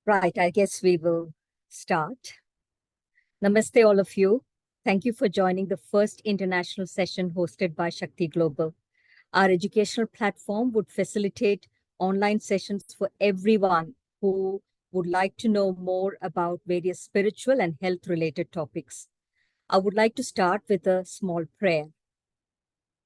Right, I guess we will start. Namaste, all of you. Thank you for joining the first international session hosted by Shakti Global. Our educational platform would facilitate online sessions for everyone who would like to know more about various spiritual and health-related topics. I would like to start with a small prayer.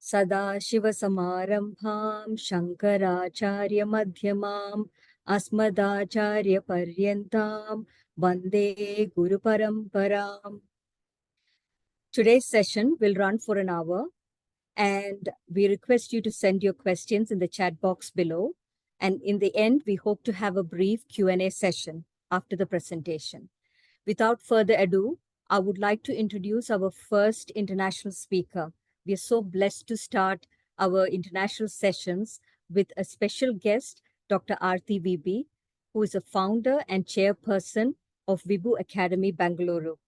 Sada Shiva Samarambham Shankaracharya Madhyamam Asmadacharya Paryantam Vande Guru Paramparam. Today's session will run for an hour, and we request you to send your questions in the chat box below. And in the end, we hope to have a brief Q&A session after the presentation. Without further ado, I would like to introduce our first international speaker. We are so blessed to start our international sessions with a special guest, Dr. Arathi VB, who is a founder and chairperson of Vibhu Academy, Bangalore.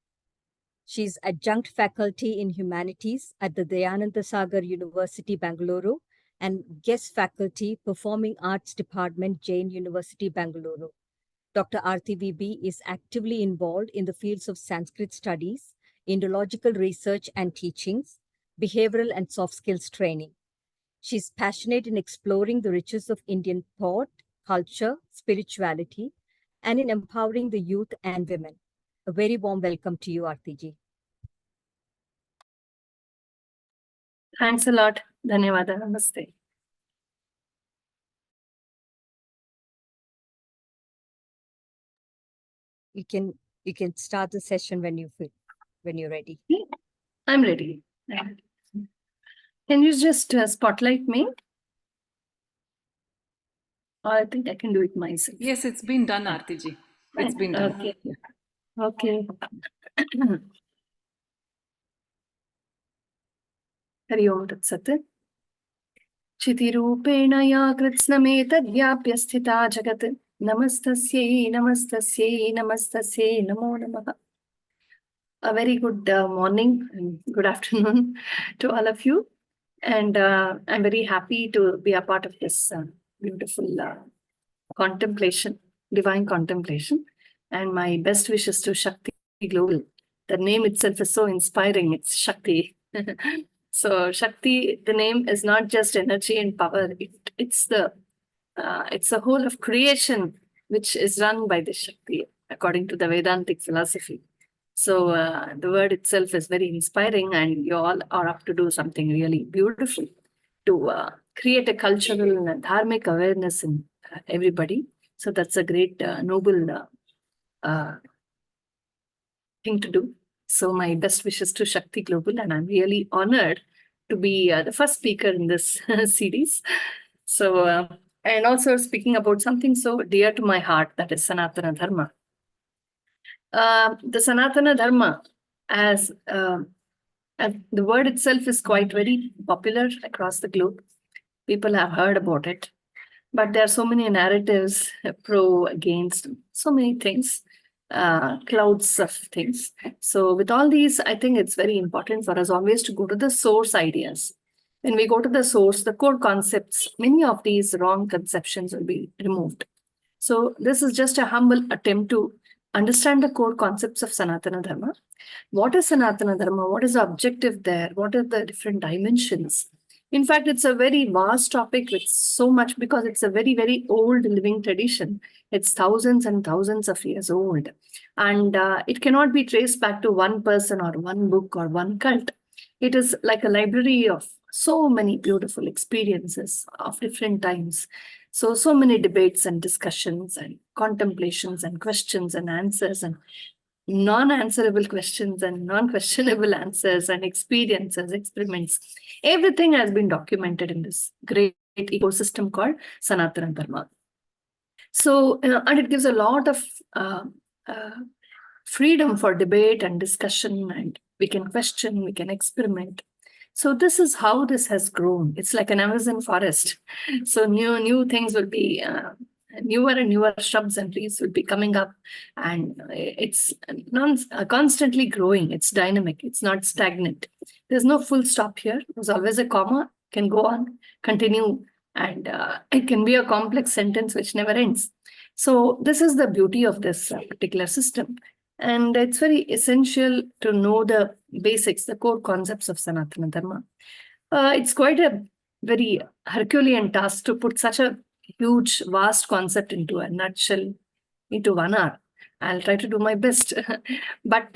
She's adjunct faculty in humanities at the Dayananda Sagar University, Bangalore, and guest faculty, Performing Arts Department, Jain University, Bangalore. Dr. Arathi VB is actively involved in the fields of Sanskrit studies, Indological research and teachings, behavioral and soft skills training. She's passionate in exploring the riches of Indian thought, culture, spirituality, and in empowering the youth and women. A very warm welcome to you, Arathi ji. Thanks a lot. Dhanyawada. Namaste. You can start the session when you're ready. I'm ready. Can you just spotlight me? Or I think I can do it myself. Yes, it's been done, Arathi ji. It's been done. Okay. Okay. Hari Om Tat Sat. Chitirupena ya kritsnametadvyapya sthita jagat. Namastasye, namastasye, namastasye, namo namaha. A very good morning and good afternoon to all of you. And I'm very happy to be a part of this beautiful contemplation, divine contemplation. And my best wishes to Shakti Global. The name itself is so inspiring. It's Shakti. So Shakti, the name is not just energy and power. It's the whole of creation, which is run by the Shakti, according to the Vedantic philosophy. So the word itself is very inspiring, and you all are up to do something really beautiful to create a cultural and dharmic awareness in everybody. So that's a great, noble thing to do. So my best wishes to Shakti Global, and I'm really honored to be the first speaker in this series. So, and also speaking about something so dear to my heart, that is Sanatana Dharma. The Sanatana Dharma, as the word itself is quite very popular across the globe. People have heard about it, but there are so many narratives, pro, against, so many things, clouds of things. So with all these, I think it's very important for us always to go to the source ideas. When we go to the source, the core concepts, many of these wrong conceptions will be removed. So this is just a humble attempt to understand the core concepts of Sanatana Dharma. What is Sanatana Dharma? What is the objective there? What are the different dimensions? In fact, it's a very vast topic with so much, because it's a very, very old living tradition. It's thousands and thousands of years old. And it cannot be traced back to one person or one book or one cult. It is like a library of so many beautiful experiences of different times. So many debates and discussions and contemplations and questions and answers and non-answerable questions and non-questionable answers and experiences, experiments. Everything has been documented in this great ecosystem called Sanatana Dharma. So, and it gives a lot of freedom for debate and discussion, and we can question, we can experiment. So this is how this has grown. It's like an Amazon forest. So new things will be, newer and newer shrubs and trees will be coming up, and it's constantly growing. It's dynamic. It's not stagnant. There's no full stop here. There's always a comma, can go on, continue, and it can be a complex sentence which never ends. So this is the beauty of this particular system. And it's very essential to know the basics, the core concepts of Sanatana Dharma. It's quite a very Herculean task to put such a huge, vast concept into a nutshell, into 1 hour. I'll try to do my best. But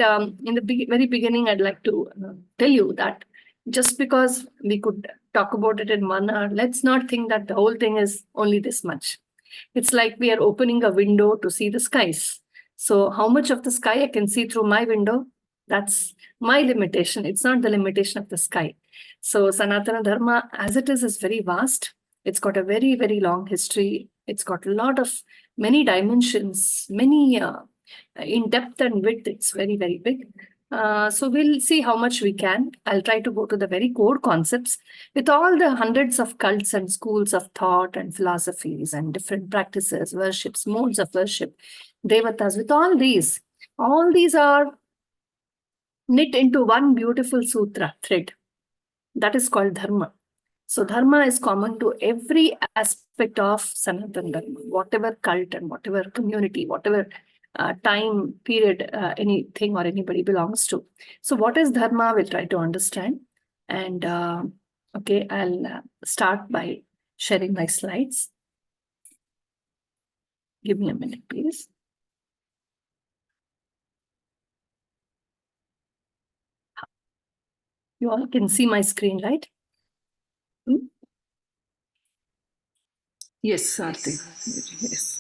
in the very beginning, I'd like to tell you that just because we could talk about it in 1 hour, let's not think that the whole thing is only this much. It's like we are opening a window to see the skies. So how much of the sky I can see through my window? That's my limitation. It's not the limitation of the sky. So Sanatana Dharma, as it is very vast. It's got a very, very long history. It's got a lot of many dimensions, many in depth and width. It's very, very big. So we'll see how much we can. I'll try to go to the very core concepts with all the hundreds of cults and schools of thought and philosophies and different practices, worships, modes of worship, devatas. With all these are knit into one beautiful sutra thread that is called Dharma. So Dharma is common to every aspect of Sanatana Dharma, whatever cult and whatever community, whatever time period anything or anybody belongs to. So what is Dharma? We'll try to understand. And okay, I'll start by sharing my slides. Give me a minute, please. You all can see my screen, right? Yes, Arti. Yes.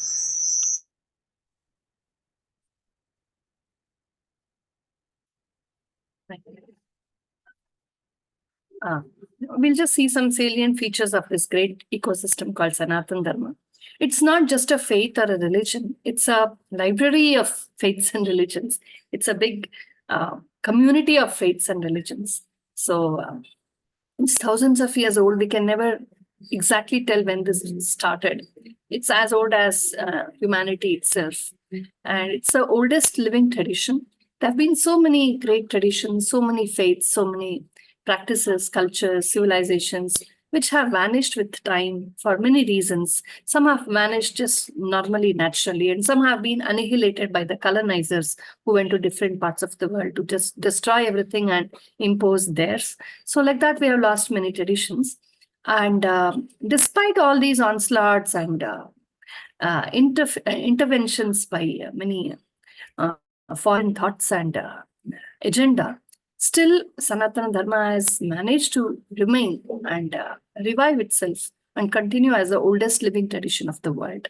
We'll just see some salient features of this great ecosystem called Sanatana Dharma. It's not just a faith or a religion. It's a library of faiths and religions. It's a big community of faiths and religions. So it's thousands of years old. We can never exactly tell when this started. It's as old as humanity itself. And it's the oldest living tradition. There have been so many great traditions, so many faiths, so many practices, cultures, civilizations, which have vanished with time for many reasons. Some have vanished just normally, naturally, and some have been annihilated by the colonizers who went to different parts of the world to just destroy everything and impose theirs. So like that, we have lost many traditions. And despite all these onslaughts and interventions by many foreign thoughts and agenda, still Sanatana Dharma has managed to remain and revive itself and continue as the oldest living tradition of the world.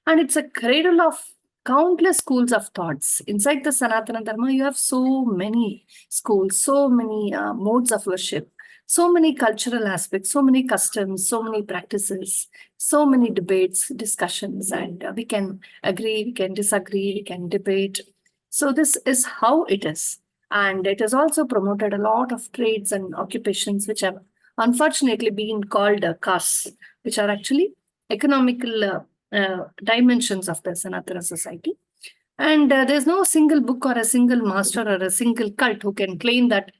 And it's a cradle of countless schools of thoughts. Inside the Sanatana Dharma, you have so many schools, so many modes of worship, so many cultural aspects, so many customs, so many practices, so many debates, discussions, and we can agree, we can disagree, we can debate. So this is how it is. And it has also promoted a lot of trades and occupations which have unfortunately been called castes, which are actually economical dimensions of the Sanatana society. And there's no single book or a single master or a single cult who can claim that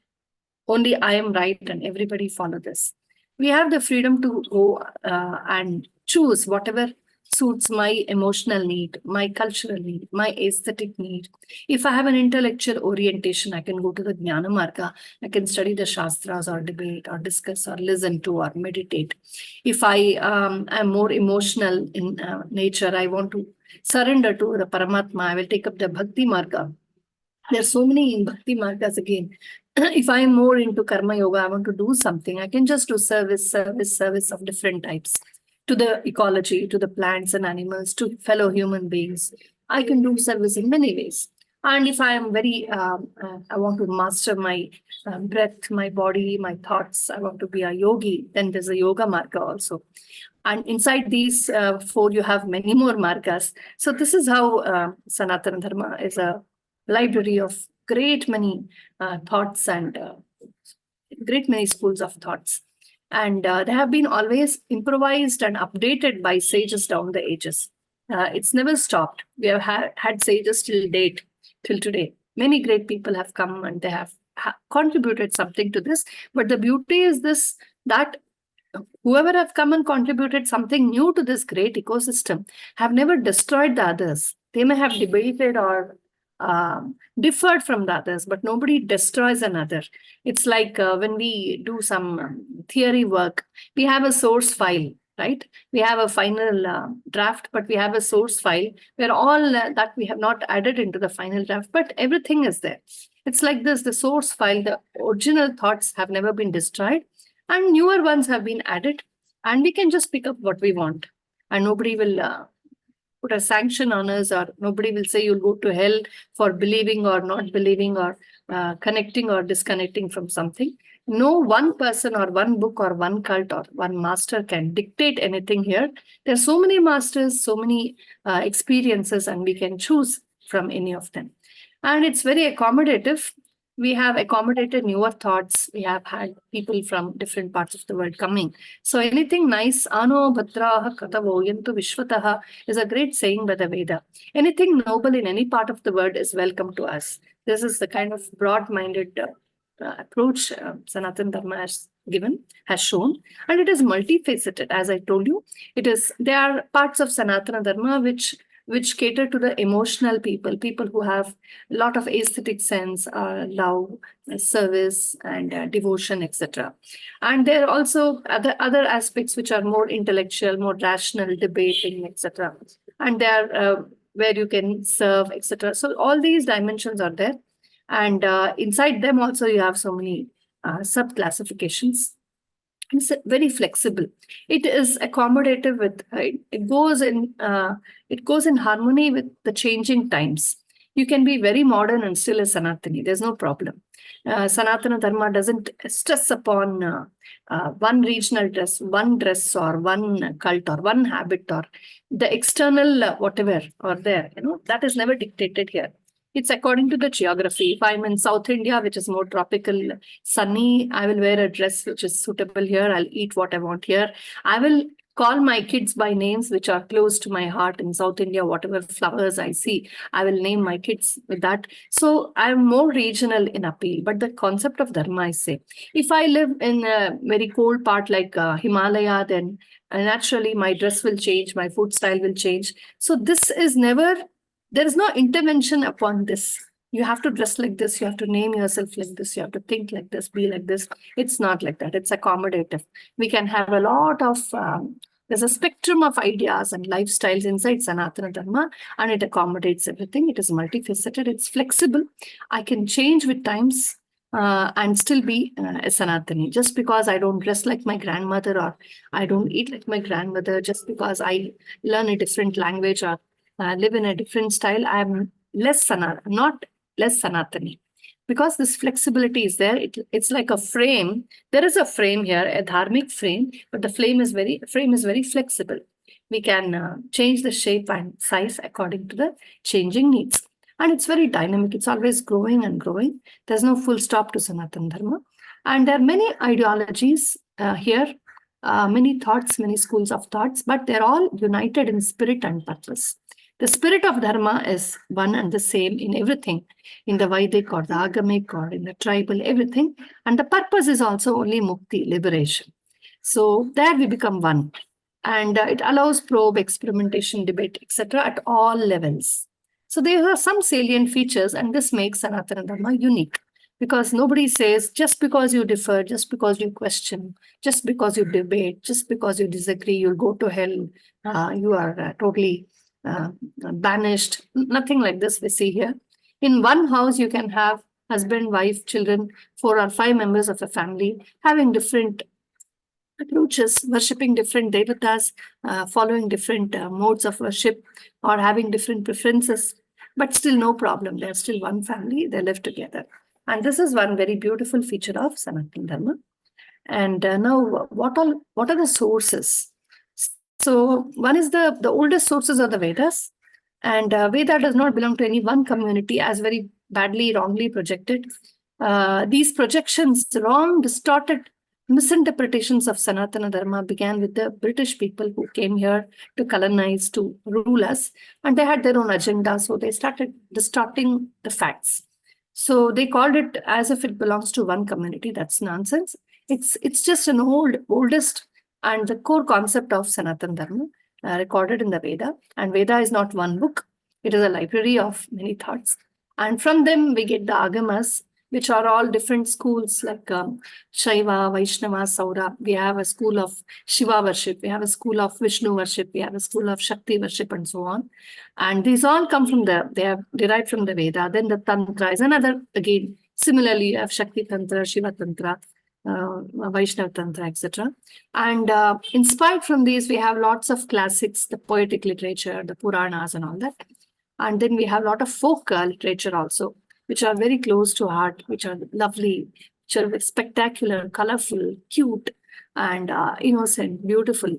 only I am right and everybody follow this. We have the freedom to go and choose whatever suits my emotional need, my cultural need, my aesthetic need. If I have an intellectual orientation, I can go to the Jnana Marga. I can study the Shastras or debate or discuss or listen to or meditate. If I am more emotional in nature, I want to surrender to the Paramatma, I will take up the Bhakti Marga. There are so many in Bhakti Margas again. If I am more into Karma Yoga, I want to do something, I can just do service of different types to the ecology, to the plants and animals, to fellow human beings. I can do service in many ways. And if I am very, I want to master my breath, my body, my thoughts, I want to be a yogi, then there's a yoga marga also. And inside these four, you have many more margas. So this is how Sanatana Dharma is a library of great many thoughts and great many schools of thoughts. And they have been always improvised and updated by sages down the ages. It's never stopped. We have had sages till date, till today. Many great people have come and they have contributed something to this. But the beauty is this, that whoever have come and contributed something new to this great ecosystem have never destroyed the others. They may have debated or differed from the others, but nobody destroys another. It's like when we do some theory work, we have a source file, right? We have a final draft, but we have a source file where all that we have not added into the final draft, but everything is there. It's like this, the source file, the original thoughts have never been destroyed and newer ones have been added, and we can just pick up what we want and nobody will put a sanction on us, or nobody will say you'll go to hell for believing or not believing or connecting or disconnecting from something. No one person or one book or one cult or one master can dictate anything here. There are so many masters, so many experiences, and we can choose from any of them. And it's very accommodative. We have accommodated newer thoughts. We have had people from different parts of the world coming. So anything nice, ano bhadraha katavo yantu vishwataha, is a great saying by the Veda. Anything noble in any part of the world is welcome to us. This is the kind of broad-minded approach Sanatana Dharma has shown, and it is multifaceted. As I told you, there are parts of Sanatana Dharma which cater to the emotional people who have a lot of aesthetic sense, love, service, and devotion, etc. And there are also other aspects which are more intellectual, more rational, debating, etc. And there are where you can serve, etc. So all these dimensions are there. And inside them also you have so many sub-classifications. It's very flexible. It is accommodative with it goes in harmony with the changing times. You can be very modern and still a Sanatani. There's no problem. Sanatana Dharma doesn't stress upon one regional dress, one dress, or one cult, or one habit, or the external whatever or there. That is never dictated here. It's according to the geography. If I'm in South India, which is more tropical, sunny, I will wear a dress which is suitable here. I'll eat what I want here. I will call my kids by names which are close to my heart. In South India, whatever flowers I see, I will name my kids with that. So I'm more regional in appeal. But the concept of Dharma, I say, if I live in a very cold part like Himalaya, then naturally my dress will change, my food style will change. So this is never... There is no intervention upon this. You have to dress like this. You have to name yourself like this. You have to think like this, be like this. It's not like that. It's accommodative. We can have a lot of, there's a spectrum of ideas and lifestyles inside Sanatana Dharma, and it accommodates everything. It is multifaceted. It's flexible. I can change with times and still be a Sanatani. Just because I don't dress like my grandmother, or I don't eat like my grandmother, just because I learn a different language or live in a different style, I am not less Sanatani. Because this flexibility is there, it's like a frame. There is a frame here, a dharmic frame, but the frame is very flexible. We can change the shape and size according to the changing needs. And it's very dynamic. It's always growing and growing. There's no full stop to Sanatana Dharma. And there are many ideologies here, many thoughts, many schools of thoughts, but they're all united in spirit and purpose. The spirit of Dharma is one and the same in everything, in the Vedic or the Agamic or in the tribal, everything. And the purpose is also only mukti, liberation. So there we become one. And it allows probe, experimentation, debate, etc. at all levels. So there are some salient features, and this makes Sanatana Dharma unique. Because nobody says, just because you differ, just because you question, just because you debate, just because you disagree, you'll go to hell, you are totally banished. Nothing like this we see here. In one house, you can have husband, wife, children, 4 or 5 members of a family having different approaches, worshipping different devatas, following different modes of worship, or having different preferences, but still no problem. They're still one family, they live together. And this is one very beautiful feature of Sanatana Dharma. And now, what are the sources? So one is the oldest sources are the Vedas, and Veda does not belong to any one community as very badly, wrongly projected. These projections, wrong, distorted misinterpretations of Sanatana Dharma began with the British people who came here to colonize, to rule us, and they had their own agenda, so they started distorting the facts. So they called it as if it belongs to one community. That's nonsense. It's just an oldest and the core concept of Sanatana Dharma recorded in the Veda. And Veda is not one book, it is a library of many thoughts. And from them we get the Agamas, which are all different schools like Shaiva, Vaishnava, Saura. We have a school of Shiva worship, we have a school of Vishnu worship, we have a school of Shakti worship, and so on. And these all come from they are derived from the Veda. Then the Tantra is another, again, similarly, you have Shakti Tantra, Shiva Tantra, Vaishnava Tantra, etc. And inspired from these, we have lots of classics, the poetic literature, the Puranas and all that. And then we have a lot of folk literature also, which are very close to heart, which are lovely, which are spectacular, colorful, cute, and innocent, beautiful.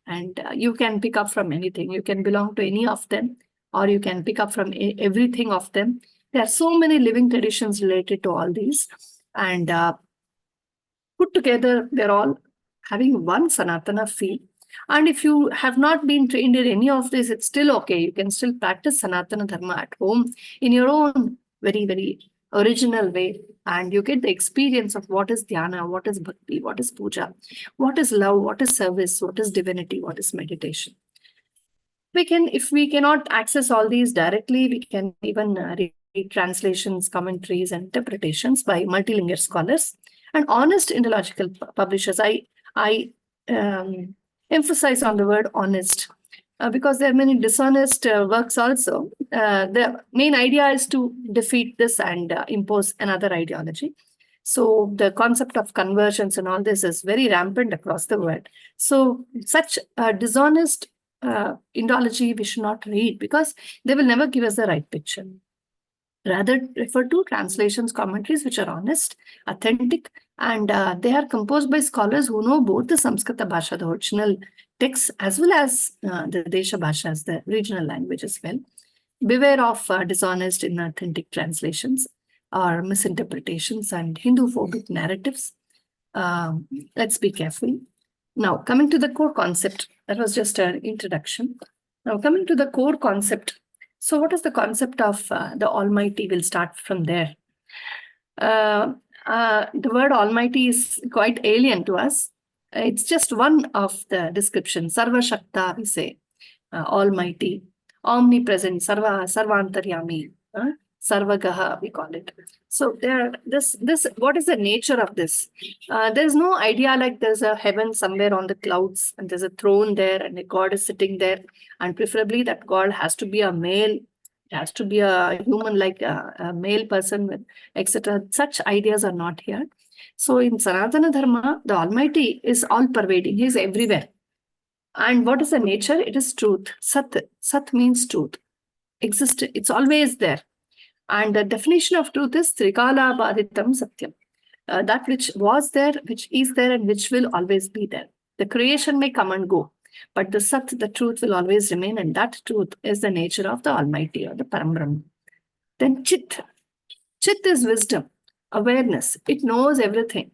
And you can pick up from anything. You can belong to any of them, or you can pick up from everything of them. There are so many living traditions related to all these. And put together, they're all having one Sanatana feel. And if you have not been trained in any of this, it's still okay. You can still practice Sanatana Dharma at home in your own very, very original way. And you get the experience of what is dhyana, what is bhakti, what is puja, what is love, what is service, what is divinity, what is meditation. We can, if we cannot access all these directly, we can even read translations, commentaries, and interpretations by multilingual scholars and honest intellectual publishers. I emphasize on the word honest because there are many dishonest works also. The main idea is to defeat this and impose another ideology. So the concept of conversions and all this is very rampant across the world. So such dishonest ideology we should not read because they will never give us the right picture. Rather, refer to translations, commentaries which are honest, authentic, and they are composed by scholars who know both the Samskrita Bhasha, the original texts, as well as the Desha Bhashas, the regional language as well. Beware of dishonest, inauthentic translations or misinterpretations and Hindu-phobic narratives. Let's be careful. Now, coming to the core concept, that was just an introduction. Now, coming to the core concept. So what is the concept of the Almighty? We'll start from there. The word Almighty is quite alien to us. It's just one of the descriptions. Sarva Shakta, we say, Almighty, omnipresent, Sarvantaryami, Sarvagaha, we call it. So what is the nature of this? There's no idea like there's a heaven somewhere on the clouds and there's a throne there and a God is sitting there, and preferably that God has to be a male, it has to be a human, like a male person, with etc. Such ideas are not here. So in Sanatana Dharma, the Almighty is all pervading. He is everywhere. And what is the nature? It is truth. Sat. Sat means truth. Exist. It's always there. And the definition of truth is Trikala Baditam Satyam. That which was there, which is there, and which will always be there. The creation may come and go, but the Sat, the truth, will always remain, and that truth is the nature of the Almighty or the Parambrahma. Then Chit. Chit is wisdom, awareness. It knows everything.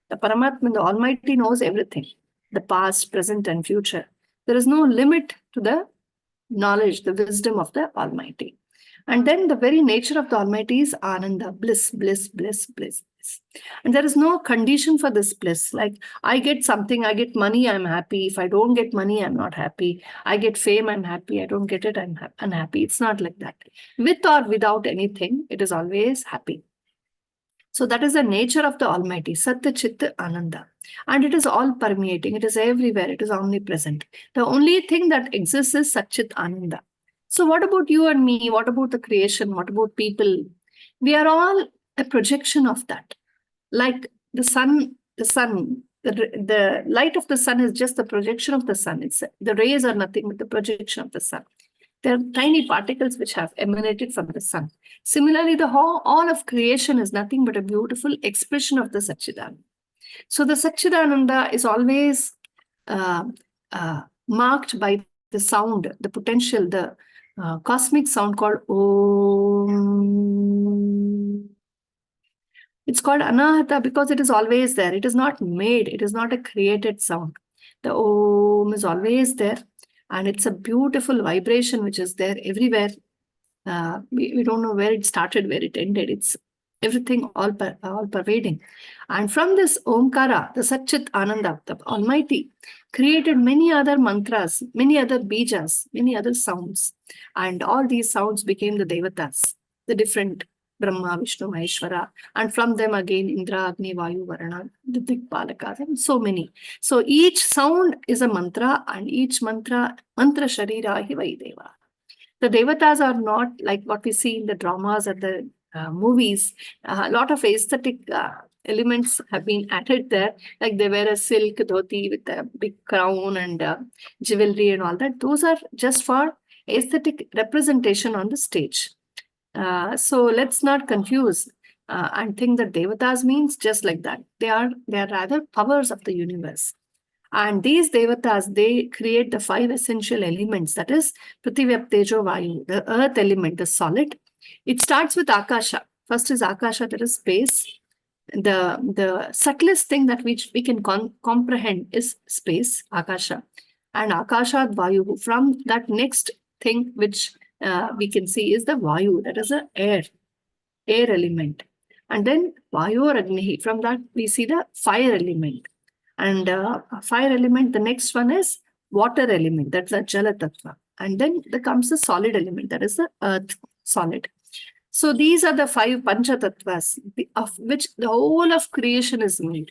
The Paramatma, the Almighty, knows everything. The past, present, and future. There is no limit to the knowledge, the wisdom of the Almighty. And then the very nature of the Almighty is Ananda, bliss, bliss, bliss, bliss. And there is no condition for this bliss. Like, I get something, I get money, I'm happy. If I don't get money, I'm not happy. I get fame, I'm happy. I don't get it, I'm unhappy. It's not like that. With or without anything, it is always happy. So that is the nature of the Almighty, Satya Chitta Ananda. And it is all permeating. It is everywhere. It is omnipresent. The only thing that exists is Satchit Ananda. So what about you and me? What about the creation? What about people? We are all a projection of that. Like the sun, the light of the sun is just the projection of the sun. The rays are nothing but the projection of the sun. There are tiny particles which have emanated from the sun. Similarly, all of creation is nothing but a beautiful expression of the Satchidananda. So the Satchidananda is always marked by the sound, the potential, the cosmic sound called Om. It's called Anahata because it is always there. It is not made. It is not a created sound. The Om is always there. And it's a beautiful vibration which is there everywhere. We don't know where it started, where it ended. It's everything all pervading. And from this Omkara, the Satchit Ananda, the Almighty, created many other mantras, many other bijas, many other sounds. And all these sounds became the Devatas, the different Brahma, Vishnu, Maheshwara. And from them again, Indra, Agni, Vayu, Varana, the Dikpalakas, and so many. So each sound is a mantra, and each mantra Sharira hi Vaideva. The Devatas are not like what we see in the dramas or the movies. A lot of aesthetic elements have been added there, like they wear a silk dhoti with a big crown and jewelry and all that. Those are just for aesthetic representation on the stage. So let's not confuse and think that Devatas means just like that. They are rather powers of the universe. And these Devatas, they create the 5 essential elements, that is Prithivya, Tejo, Vayu, the earth element, the solid. It starts with Akasha. First is Akasha, that is space. The subtlest thing that we can comprehend is space, Akasha. And Akasha Vayu, from that next thing which we can see is the Vayu, that is the air element. And then Vayu or Agni, from that we see the fire element. And fire element, the next one is water element, that's the Jala Tattva. And then there comes the solid element, that is the earth solid. So these are the 5 Pancha Tattvas, of which the whole of creation is made.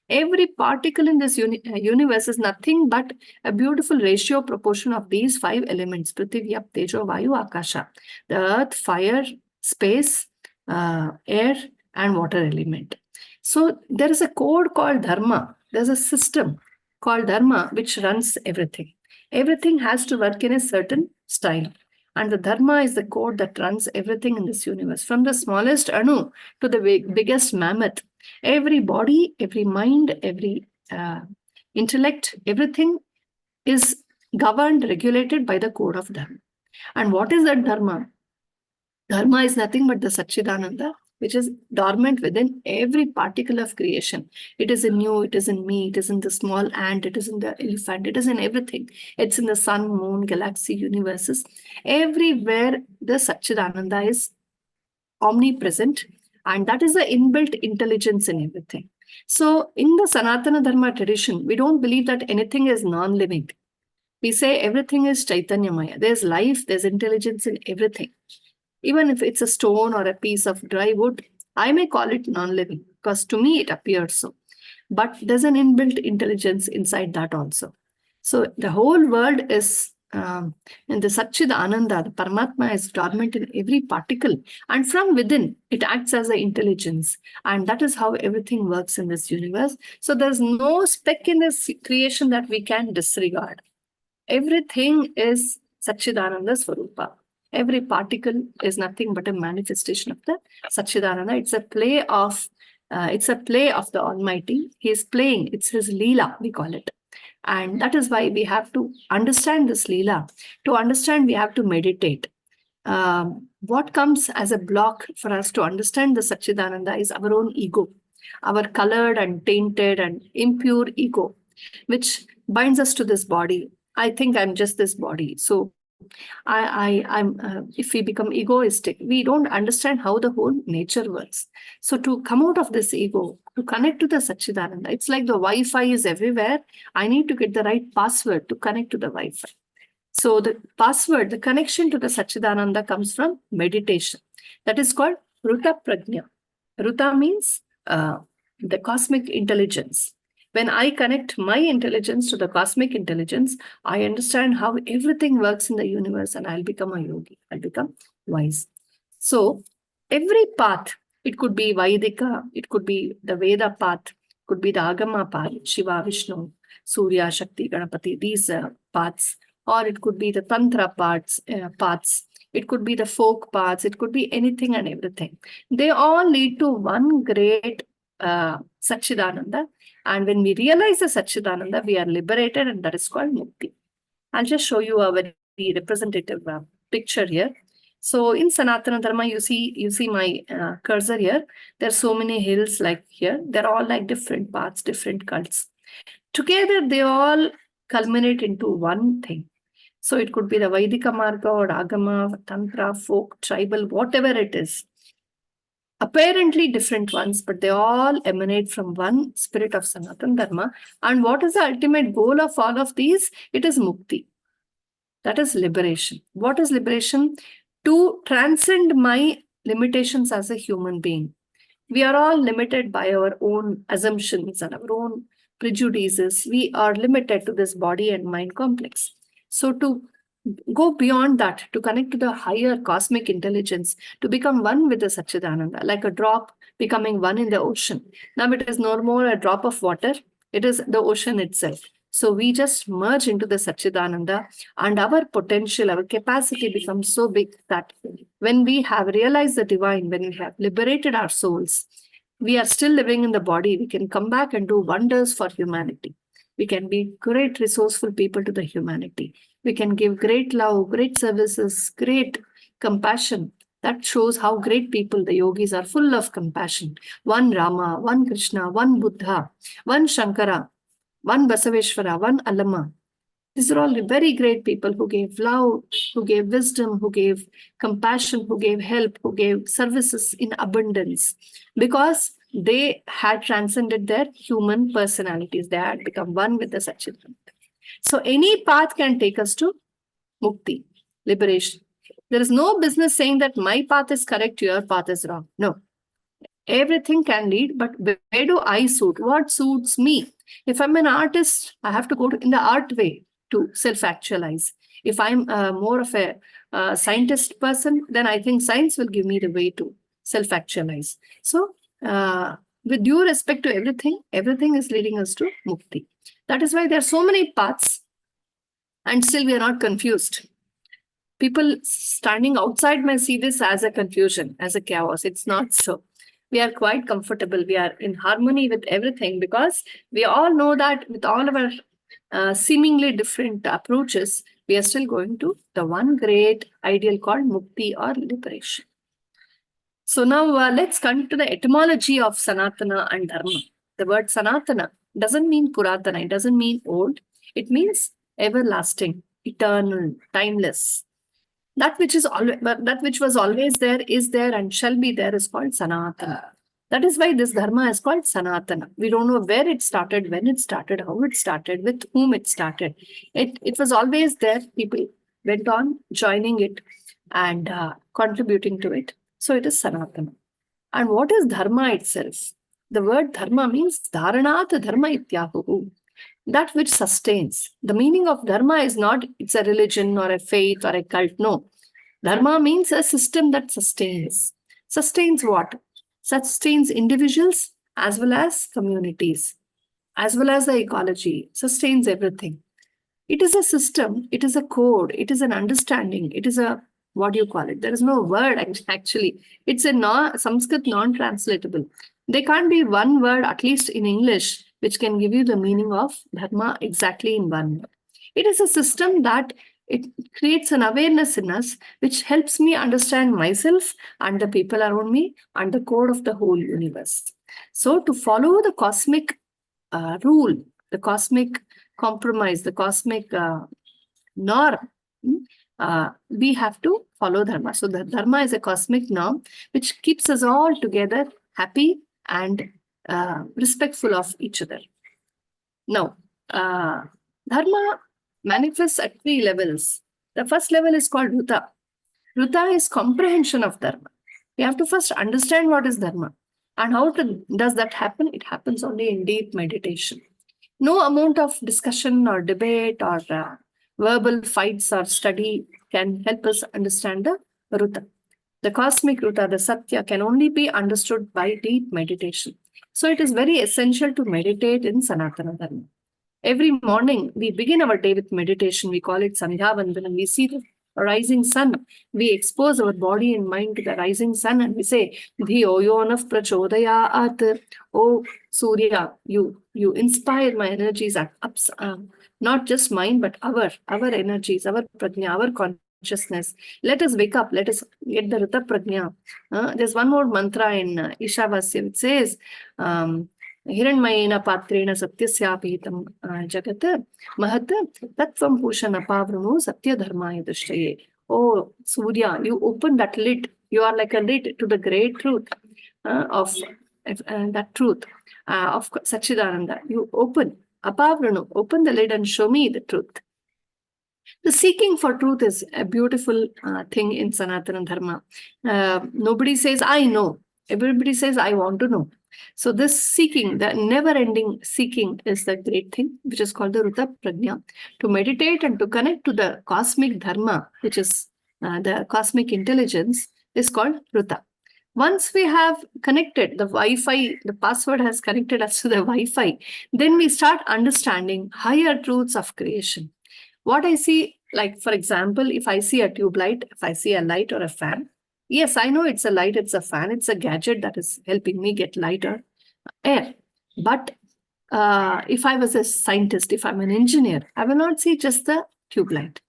Every particle in this universe is nothing but a beautiful ratio proportion of these 5 elements, Prithivya, Tejo, Vayu, Akasha. The earth, fire, space, air, and water element. So there is a code called Dharma. There's a system called Dharma which runs everything. Everything has to work in a certain style. And the Dharma is the code that runs everything in this universe. From the smallest Anu to the biggest mammoth, every body, every mind, every intellect, everything is governed, regulated by the code of Dharma. And what is that Dharma? Dharma is nothing but the Satchidananda, which is dormant within every particle of creation. It is in you, it is in me, it is in the small ant, it is in the elephant, it is in everything. It's in the sun, moon, galaxy, universes. Everywhere the Satchidananda is omnipresent, and that is the inbuilt intelligence in everything. So in the Sanatana Dharma tradition, we don't believe that anything is non-living. We say everything is Chaitanyamaya. There's life, there's intelligence in everything. Even if it's a stone or a piece of dry wood, I may call it non-living because to me it appears so. But there's an inbuilt intelligence inside that also. So the whole world is in the Satchid Ananda, the Paramatma is dormant in every particle. And from within, it acts as an intelligence. And that is how everything works in this universe. So there's no speck in this creation that we can disregard. Everything is Satchidananda Swarupa. Every particle is nothing but a manifestation of the Satchidananda. It's a play of the Almighty. He is playing. It's his Leela, we call it. And that is why we have to understand this Leela. To understand, we have to meditate. What comes as a block for us to understand the Satchidananda is our own ego, our colored and tainted and impure ego, which binds us to this body. I think I'm just this body. So if we become egoistic, we don't understand how the whole nature works. So to come out of this ego, to connect to the Satchidananda, it's like the Wi-Fi is everywhere. I need to get the right password to connect to the Wi-Fi. So the password, the connection to the Satchidananda comes from meditation. That is called Ruta Prajna. Ruta means the cosmic intelligence. When I connect my intelligence to the cosmic intelligence, I understand how everything works in the universe and I'll become a yogi. I'll become wise. So every path, it could be Vaidika, it could be the Veda path, could be the Agama path, Shiva, Vishnu, Surya, Shakti, Ganapati, these paths, or it could be the Tantra paths. It could be the folk paths. It could be anything and everything. They all lead to one great Satchidananda. And when we realize the Satchidananda, we are liberated, and that is called Mukti. I'll just show you a very representative picture here. So in Sanatana Dharma, you see my cursor here. There are so many hills like here. They're all like different paths, different cults. Together, they all culminate into one thing. So it could be the Vaidika Marga or Agama, Tantra, folk, tribal, whatever it is. apparently different ones, but they all emanate from one spirit of Sanatana Dharma. And what is the ultimate goal of all of these? It is mukti. That is liberation. What is liberation? To transcend my limitations as a human being. We are all limited by our own assumptions and our own prejudices. We are limited to this body and mind complex. So to go beyond that, to connect to the higher cosmic intelligence, to become one with the Satchidananda, like a drop becoming one in the ocean. Now it is no more a drop of water, it is the ocean itself. So we just merge into the Satchidananda, and our potential, our capacity becomes so big that when we have realized the divine, when we have liberated our souls, we are still living in the body, we can come back and do wonders for humanity. We can be great, resourceful people to the humanity. We can give great love, great services, great compassion. That shows how great people the yogis are, full of compassion. One Rama, one Krishna, one Buddha, one Shankara, one Basaveshwara, one Allama. These are all very great people who gave love, who gave wisdom, who gave compassion, who gave help, who gave services in abundance, because they had transcended their human personalities. They had become one with the Satchidananda. So any path can take us to mukti, liberation. There is no business saying that my path is correct, your path is wrong. No. Everything can lead, but where do I suit? What suits me? If I'm an artist, I have to go in the art way to self-actualize. If I'm more of a scientist person, then I think science will give me the way to self-actualize. So with due respect to everything, everything is leading us to mukti. That is why there are so many paths, and still we are not confused. People standing outside may see this as a confusion, as a chaos. It's not so. We are quite comfortable. We are in harmony with everything, because we all know that with all of our seemingly different approaches, we are still going to the one great ideal called mukti or liberation. So now let's come to the etymology of Sanatana and Dharma. The word Sanatana doesn't mean Puratana. It doesn't mean old. It means everlasting, eternal, timeless. That which was always there, is there, and shall be there is called Sanatana. That is why this Dharma is called Sanatana. We don't know where it started, when it started, how it started, with whom it started. It was always there. People went on joining it and contributing to it. So it is Sanatana. And what is Dharma itself? The word Dharma means Dharanat Dharma Ityahu. That which sustains. The meaning of Dharma is not it's a religion or a faith or a cult. No. Dharma means a system that sustains. Sustains what? Sustains individuals as well as communities, as well as the ecology. Sustains everything. It is a system. It is a code. It is an understanding. It is a, what do you call it? There is no word actually. It's a Sanskrit non-translatable. There can't be one word, at least in English, which can give you the meaning of Dharma exactly in one word. It is a system that it creates an awareness in us, which helps me understand myself and the people around me and the code of the whole universe. So to follow the cosmic rule, the cosmic compromise, the cosmic norm, we have to follow Dharma. So the Dharma is a cosmic norm which keeps us all together, happy and respectful of each other. Now, Dharma manifests at 3 levels. The first level is called Ruta. Ruta is comprehension of Dharma. We have to first understand what is Dharma. And how does that happen? It happens only in deep meditation. No amount of discussion or debate or verbal fights or study can help us understand the Ruta. The cosmic Ruta, the Satya, can only be understood by deep meditation. So it is very essential to meditate in Sanatana Dharma. Every morning, we begin our day with meditation. We call it Sandhya Vandana. We see the rising sun. We expose our body and mind to the rising sun and we say, Dhiyo yonav prachodayat. Oh, Surya, you inspire my energies, not just mine, but our energies, our prajna, our consciousness. Let us wake up. Let us get the Rita Prajna. There's one more mantra in Ishavasya. It says, Hiranmayena patrena satyasyapitam jagat mahat tattvam pushana pavrunu satya dharmaya dashtaye. Oh, Surya, you open that lid. You are like a lid to the great truth. of that truth of Satchidananda. You open, Apavranu, open the lid and show me the truth. The seeking for truth is a beautiful thing in Sanatana Dharma. Nobody says, I know. Everybody says, I want to know. So this seeking, the never-ending seeking is the great thing, which is called the Ruta Prajna. To meditate and to connect to the cosmic Dharma, which is the cosmic intelligence, is called Ruta. Once we have connected the Wi-Fi, the password has connected us to the Wi-Fi, then we start understanding higher truths of creation. What I see, like for example, if I see a tube light, if I see a light or a fan, yes, I know it's a light, it's a fan, it's a gadget that is helping me get light or air. But if I was a scientist, if I'm an engineer, I will not see just the tube light.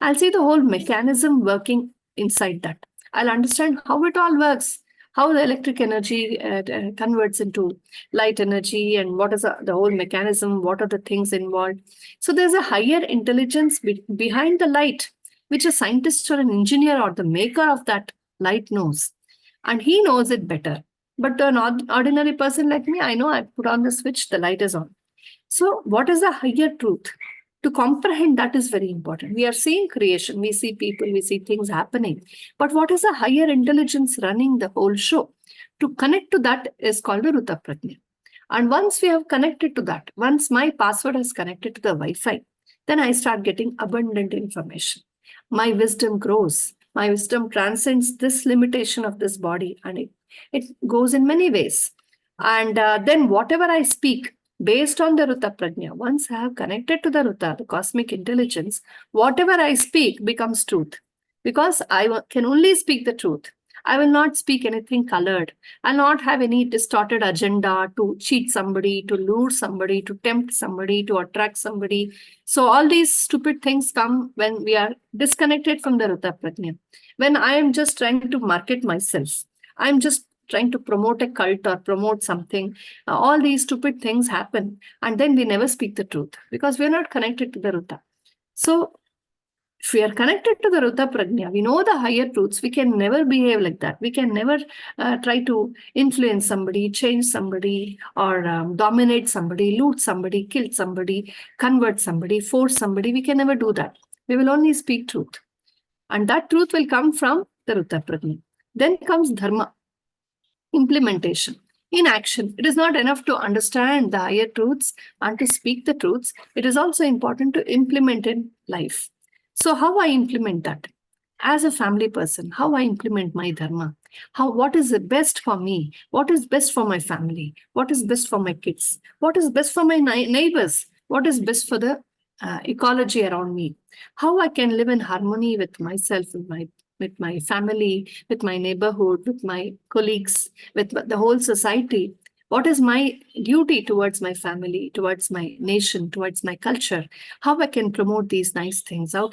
I'll see the whole mechanism working inside that. I'll understand how it all works, how the electric energy converts into light energy, and what is the whole mechanism, what are the things involved. So there's a higher intelligence behind the light, which a scientist or an engineer or the maker of that light knows. And he knows it better. But an ordinary person like me, I know I put on the switch, the light is on. So what is the higher truth? To comprehend that is very important. We are seeing creation, we see people, we see things happening. But what is the higher intelligence running the whole show? To connect to that is called the Ruta Prajna. And once we have connected to that, once my password has connected to the Wi-Fi, then I start getting abundant information. My wisdom grows. My wisdom transcends this limitation of this body, and it goes in many ways. And then whatever I speak, based on the Ruta Prajna, once I have connected to the Ruta, the cosmic intelligence, whatever I speak becomes truth. Because I can only speak the truth. I will not speak anything colored. I'll not have any distorted agenda to cheat somebody, to lure somebody, to tempt somebody, to attract somebody. So all these stupid things come when we are disconnected from the Ruta Prajna. When I am just trying to market myself, I'm just trying to promote a cult or promote something, all these stupid things happen. And then we never speak the truth because we're not connected to the Ruta. So if we are connected to the Ruta Prajna, we know the higher truths, we can never behave like that. We can never try to influence somebody, change somebody, or dominate somebody, loot somebody, kill somebody, convert somebody, force somebody. We can never do that. We will only speak truth. And that truth will come from the Ruta Prajna. Then comes Dharma. Implementation. In action, it is not enough to understand the higher truths and to speak the truths. It is also important to implement in life. So how I implement that? As a family person, how I implement my Dharma? What is the best for me? What is best for my family? What is best for my kids? What is best for my neighbors? What is best for the ecology around me? How I can live in harmony with myself, with my family, with my neighborhood, with my colleagues, with the whole society. What is my duty towards my family, towards my nation, towards my culture? How I can promote these nice things? How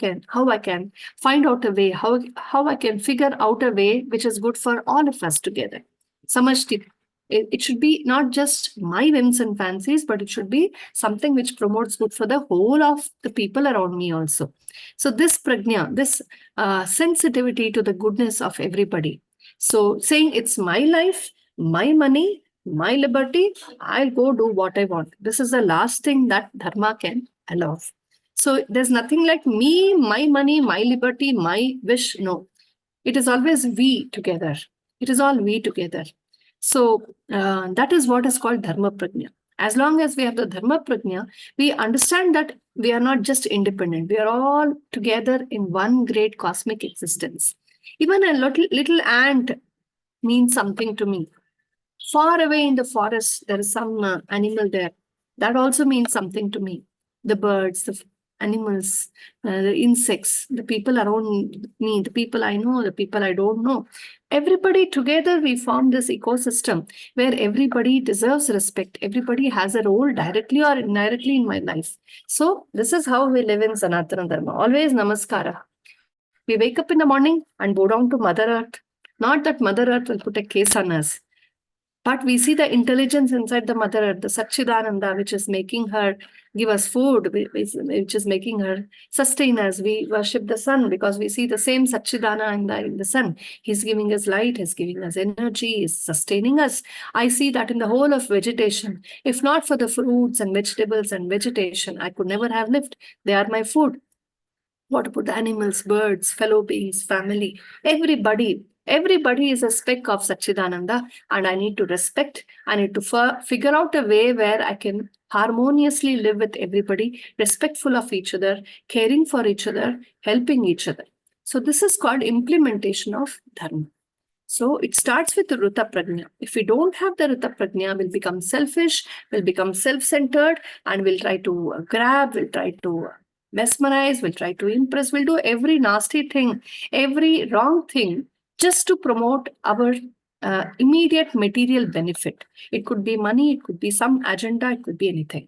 I can find out a way? How I can figure out a way which is good for all of us together? Samashti. It should be not just my whims and fancies, but it should be something which promotes good for the whole of the people around me also. So this prajna, this sensitivity to the goodness of everybody. So saying it's my life, my money, my liberty, I'll go do what I want. This is the last thing that Dharma can allow. So there's nothing like me, my money, my liberty, my wish. No, it is always we together. It is all we together. So that is what is called Dharma Prajna. As long as we have the Dharma Prajna, we understand that we are not just independent. We are all together in one great cosmic existence. Even a little ant means something to me. Far away in the forest, there is some animal there. That also means something to me. The birds, the animals, the insects, the people around me, the people I know, the people I don't know. Everybody together, we form this ecosystem where everybody deserves respect. Everybody has a role directly or indirectly in my life. So this is how we live in Sanatana Dharma. Always namaskara. We wake up in the morning and bow down to Mother Earth. Not that Mother Earth will put a case on us. But we see the intelligence inside the mother earth, the Satchidananda, which is making her give us food, which is making her sustain us. We worship the sun because we see the same Satchidananda in the sun. He's giving us light, he's giving us energy, he's sustaining us. I see that in the whole of vegetation. If not for the fruits and vegetables and vegetation, I could never have lived. They are my food. What about the animals, birds, fellow beings, family, everybody? Everybody is a speck of Satchidananda, and I need to respect. I need to figure out a way where I can harmoniously live with everybody, respectful of each other, caring for each other, helping each other. So this is called implementation of Dharma. So it starts with the Ruta Prajna. If we don't have the Ruta Prajna, we'll become selfish, we'll become self-centered, and we'll try to grab, we'll try to mesmerize, we'll try to impress, we'll do every nasty thing, every wrong thing, just to promote our immediate material benefit. It could be money, it could be some agenda, it could be anything.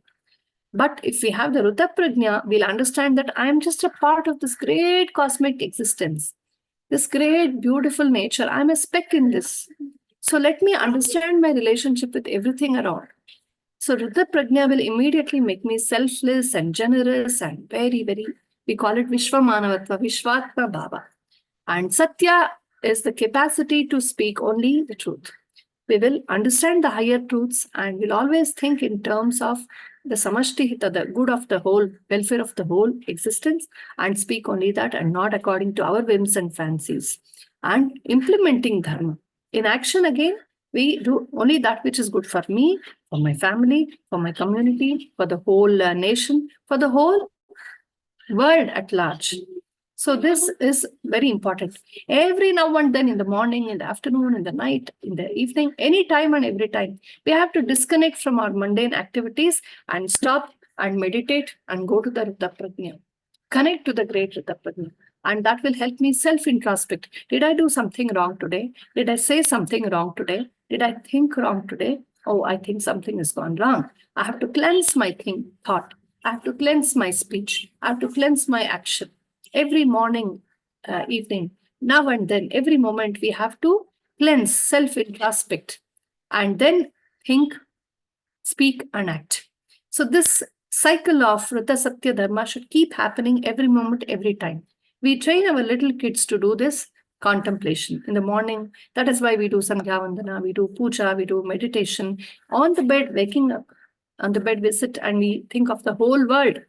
But if we have the Ruta Prajna, we'll understand that I'm just a part of this great cosmic existence, this great, beautiful nature. I'm a speck in this. So let me understand my relationship with everything around. So Ruta Prajna will immediately make me selfless and generous and very, very, we call it Vishwamanavatva, Vishwatma Bhava. And Satya is the capacity to speak only the truth. We will understand the higher truths and we'll always think in terms of the samashti hita, the good of the whole, welfare of the whole existence, and speak only that and not according to our whims and fancies. And implementing Dharma. In action again, we do only that which is good for me, for my family, for my community, for the whole nation, for the whole world at large. So this is very important. Every now and then, in the morning, in the afternoon, in the night, in the evening, any time and every time, we have to disconnect from our mundane activities and stop and meditate and go to the Ruta Prajna. Connect to the great Ruta Prajna. And that will help me self-introspect. Did I do something wrong today? Did I say something wrong today? Did I think wrong today? Oh, I think something has gone wrong. I have to cleanse my thought. I have to cleanse my speech. I have to cleanse my action. Every morning, evening, now and then, every moment, we have to cleanse, self-introspect, and then think, speak, and act. So this cycle of Ruta Satya Dharma should keep happening every moment, every time. We train our little kids to do this contemplation in the morning. That is why we do Sandhya Vandana, we do puja, we do meditation. On the bed, waking up, on the bed we sit and we think of the whole world.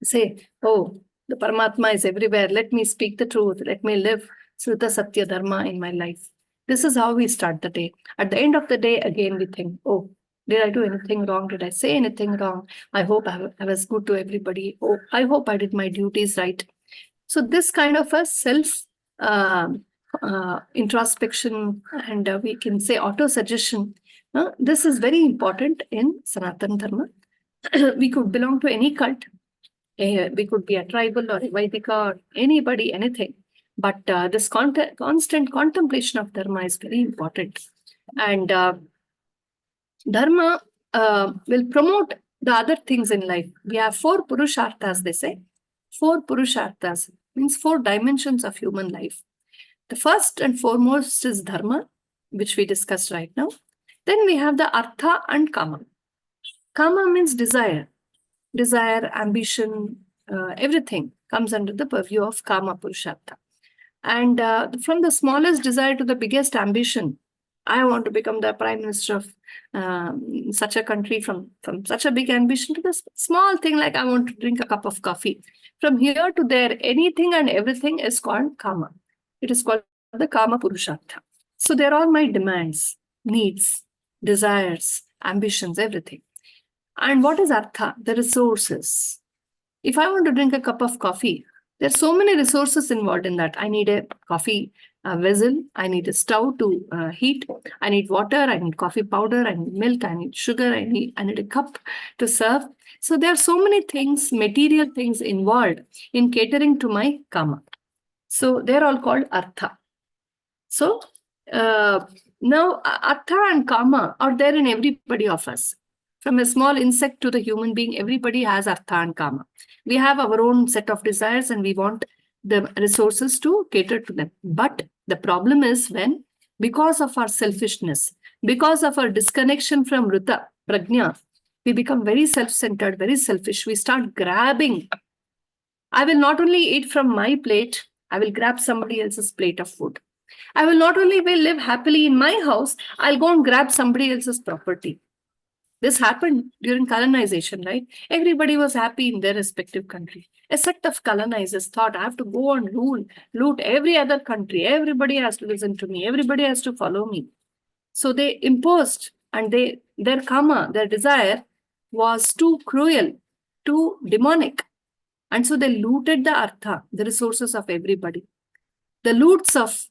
Say, oh, the Paramatma is everywhere. Let me speak the truth. Let me live Ruta Satya Dharma in my life. This is how we start the day. At the end of the day, again, we think, oh, did I do anything wrong? Did I say anything wrong? I hope I was good to everybody. Oh, I hope I did my duties right. So this kind of a self introspection and we can say auto-suggestion, this is very important in Sanatana Dharma. We could belong to any cult. We could be a tribal or a Vaidika or anybody, anything. But this constant contemplation of Dharma is very important. And Dharma will promote the other things in life. We have 4 Purusharthas, they say. 4 Purusharthas means 4 dimensions of human life. The first and foremost is Dharma, which we discussed right now. Then we have the Artha and Kama. Kama means desire. Desire, ambition, everything comes under the purview of Kama Purushartha. And from the smallest desire to the biggest ambition, I want to become the Prime Minister of such a country, from such a big ambition to the small thing like I want to drink a cup of coffee. From here to there, anything and everything is called Kama. It is called the Kama Purushartha. So they're all my demands, needs, desires, ambitions, everything. And what is Artha? The resources. If I want to drink a cup of coffee, there's so many resources involved in that. I need a coffee vessel. I need a stove to heat. I need water. I need coffee powder. I need milk. I need sugar. I need a cup to serve. So there are so many things, material things involved in catering to my Kama. So they're all called Artha. So now Artha and Kama are there in everybody of us. From a small insect to the human being, everybody has Artha and Kama. We have our own set of desires and we want the resources to cater to them. But the problem is when, because of our selfishness, Because of our disconnection from Rita, Prajna, we become very self-centered, very selfish. We start grabbing. I will not only eat from my plate, I will grab somebody else's plate of food. I will not only will live happily in my house, I'll go and grab somebody else's property. This happened during colonization, right? Everybody was happy in their respective country. A set of colonizers thought, I have to go and loot every other country. Everybody has to listen to me. Everybody has to follow me. So they imposed, and their karma, their desire was too cruel, too demonic. And so they looted the artha, the resources of everybody. The loots of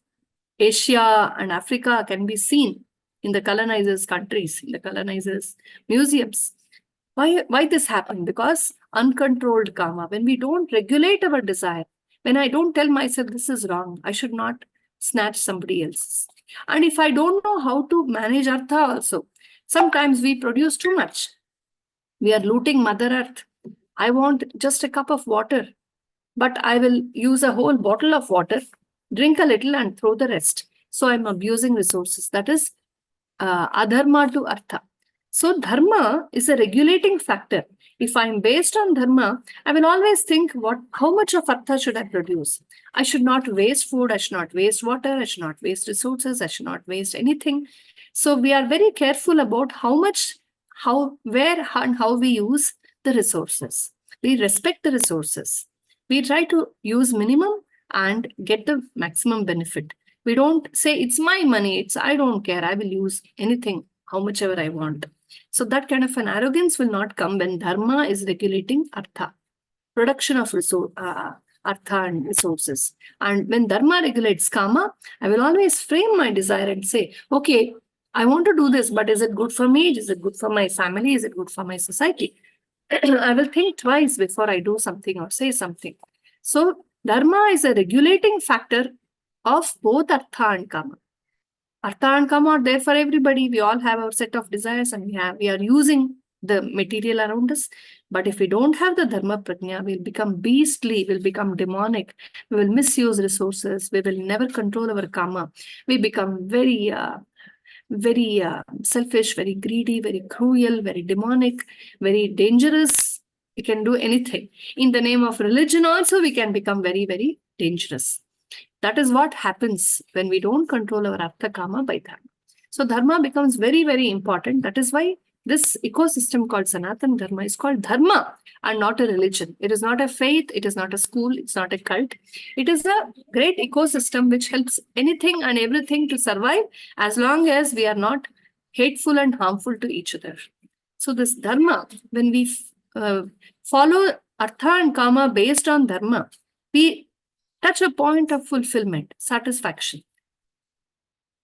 Asia and Africa can be seen in the colonizers' countries, in the colonizers' museums. Why this happened? Because uncontrolled karma. When we don't regulate our desire, when I don't tell myself this is wrong, I should not snatch somebody else's. And if I don't know how to manage artha also, sometimes we produce too much. We are looting Mother Earth. I want just a cup of water, but I will use a whole bottle of water, drink a little and throw the rest. So I'm abusing resources. That is adharma to artha. So dharma is a regulating factor. If I'm based on dharma, I will always think how much of artha should I produce? I should not waste food, I should not waste water, I should not waste resources, I should not waste anything. So we are very careful about how much, where and how we use the resources. We respect the resources. We try to use minimum and get the maximum benefit. We don't say it's my money, I don't care, I will use anything, how much ever I want. So that kind of an arrogance will not come when dharma is regulating artha, production of artha and resources. And when dharma regulates kama, I will always frame my desire and say, okay, I want to do this, but is it good for me? Is it good for my family? Is it good for my society? I will think twice before I do something or say something. So dharma is a regulating factor of both artha and kama. Artha and kama are there for everybody. We all have our set of desires and we are using the material around us. But if we don't have the dharma prajna, we'll become beastly, we'll become demonic, we will misuse resources, we will never control our karma. We become very selfish, very greedy, very cruel, very demonic, very dangerous. We can do anything. In the name of religion also, we can become very, very dangerous. That is what happens when we don't control our artha kama by dharma. So dharma becomes very, very important. That is why this ecosystem called Sanatana Dharma is called dharma and not a religion. It is not a faith, it is not a school, it's not a cult. It is a great ecosystem which helps anything and everything to survive as long as we are not hateful and harmful to each other. So this dharma, when we follow artha and kama based on dharma, we touch a point of fulfillment, satisfaction.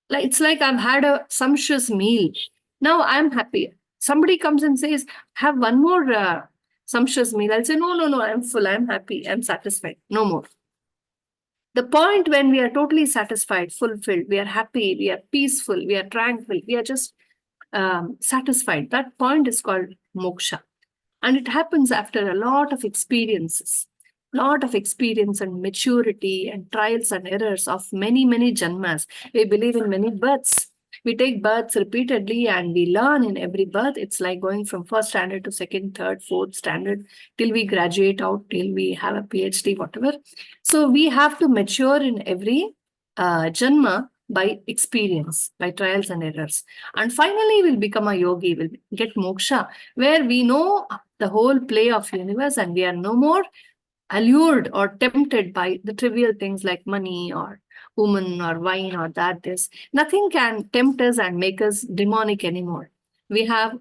It's like I've had a sumptuous meal. Now I'm happy. Somebody comes and says, have one more sumptuous meal. I'll say, no, I'm full, I'm happy, I'm satisfied. No more. The point when we are totally satisfied, fulfilled, we are happy, we are peaceful, we are tranquil, we are just satisfied. That point is called moksha. And it happens after a lot of experiences. Lot of experience and maturity and trials and errors of many, many janmas. We believe in many births. We take births repeatedly and we learn in every birth. It's like going from first standard to second, third, fourth standard till we graduate out, till we have a PhD, whatever. So we have to mature in every janma by experience, by trials and errors. And finally, we'll become a yogi, we'll get moksha, where we know the whole play of universe and we are no more allured or tempted by the trivial things like money or woman or wine or this. Nothing can tempt us and make us demonic anymore. We have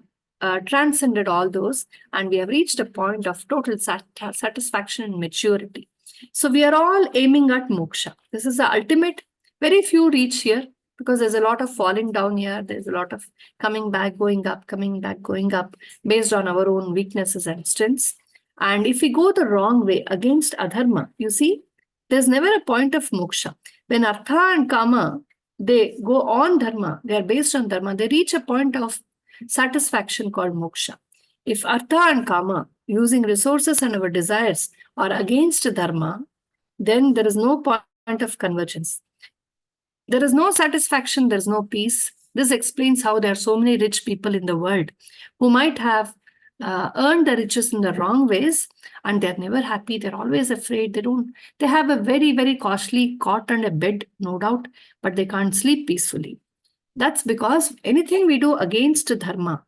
transcended all those and we have reached a point of total satisfaction and maturity. So we are all aiming at moksha. This is the ultimate. Very few reach here because there's a lot of falling down here. There's a lot of coming back, going up, coming back, going up based on our own weaknesses and strengths. And if we go the wrong way against adharma, you see, there's never a point of moksha. When artha and kama, they go on dharma, they are based on dharma, they reach a point of satisfaction called moksha. If artha and kama, using resources and our desires, are against dharma, then there is no point of convergence. There is no satisfaction, there is no peace, This explains how there are so many rich people in the world who might have earned the riches in the wrong ways, and they're never happy. They're always afraid. They have a very, very costly cot and a bed, no doubt, but they can't sleep peacefully. That's because anything we do against Dharma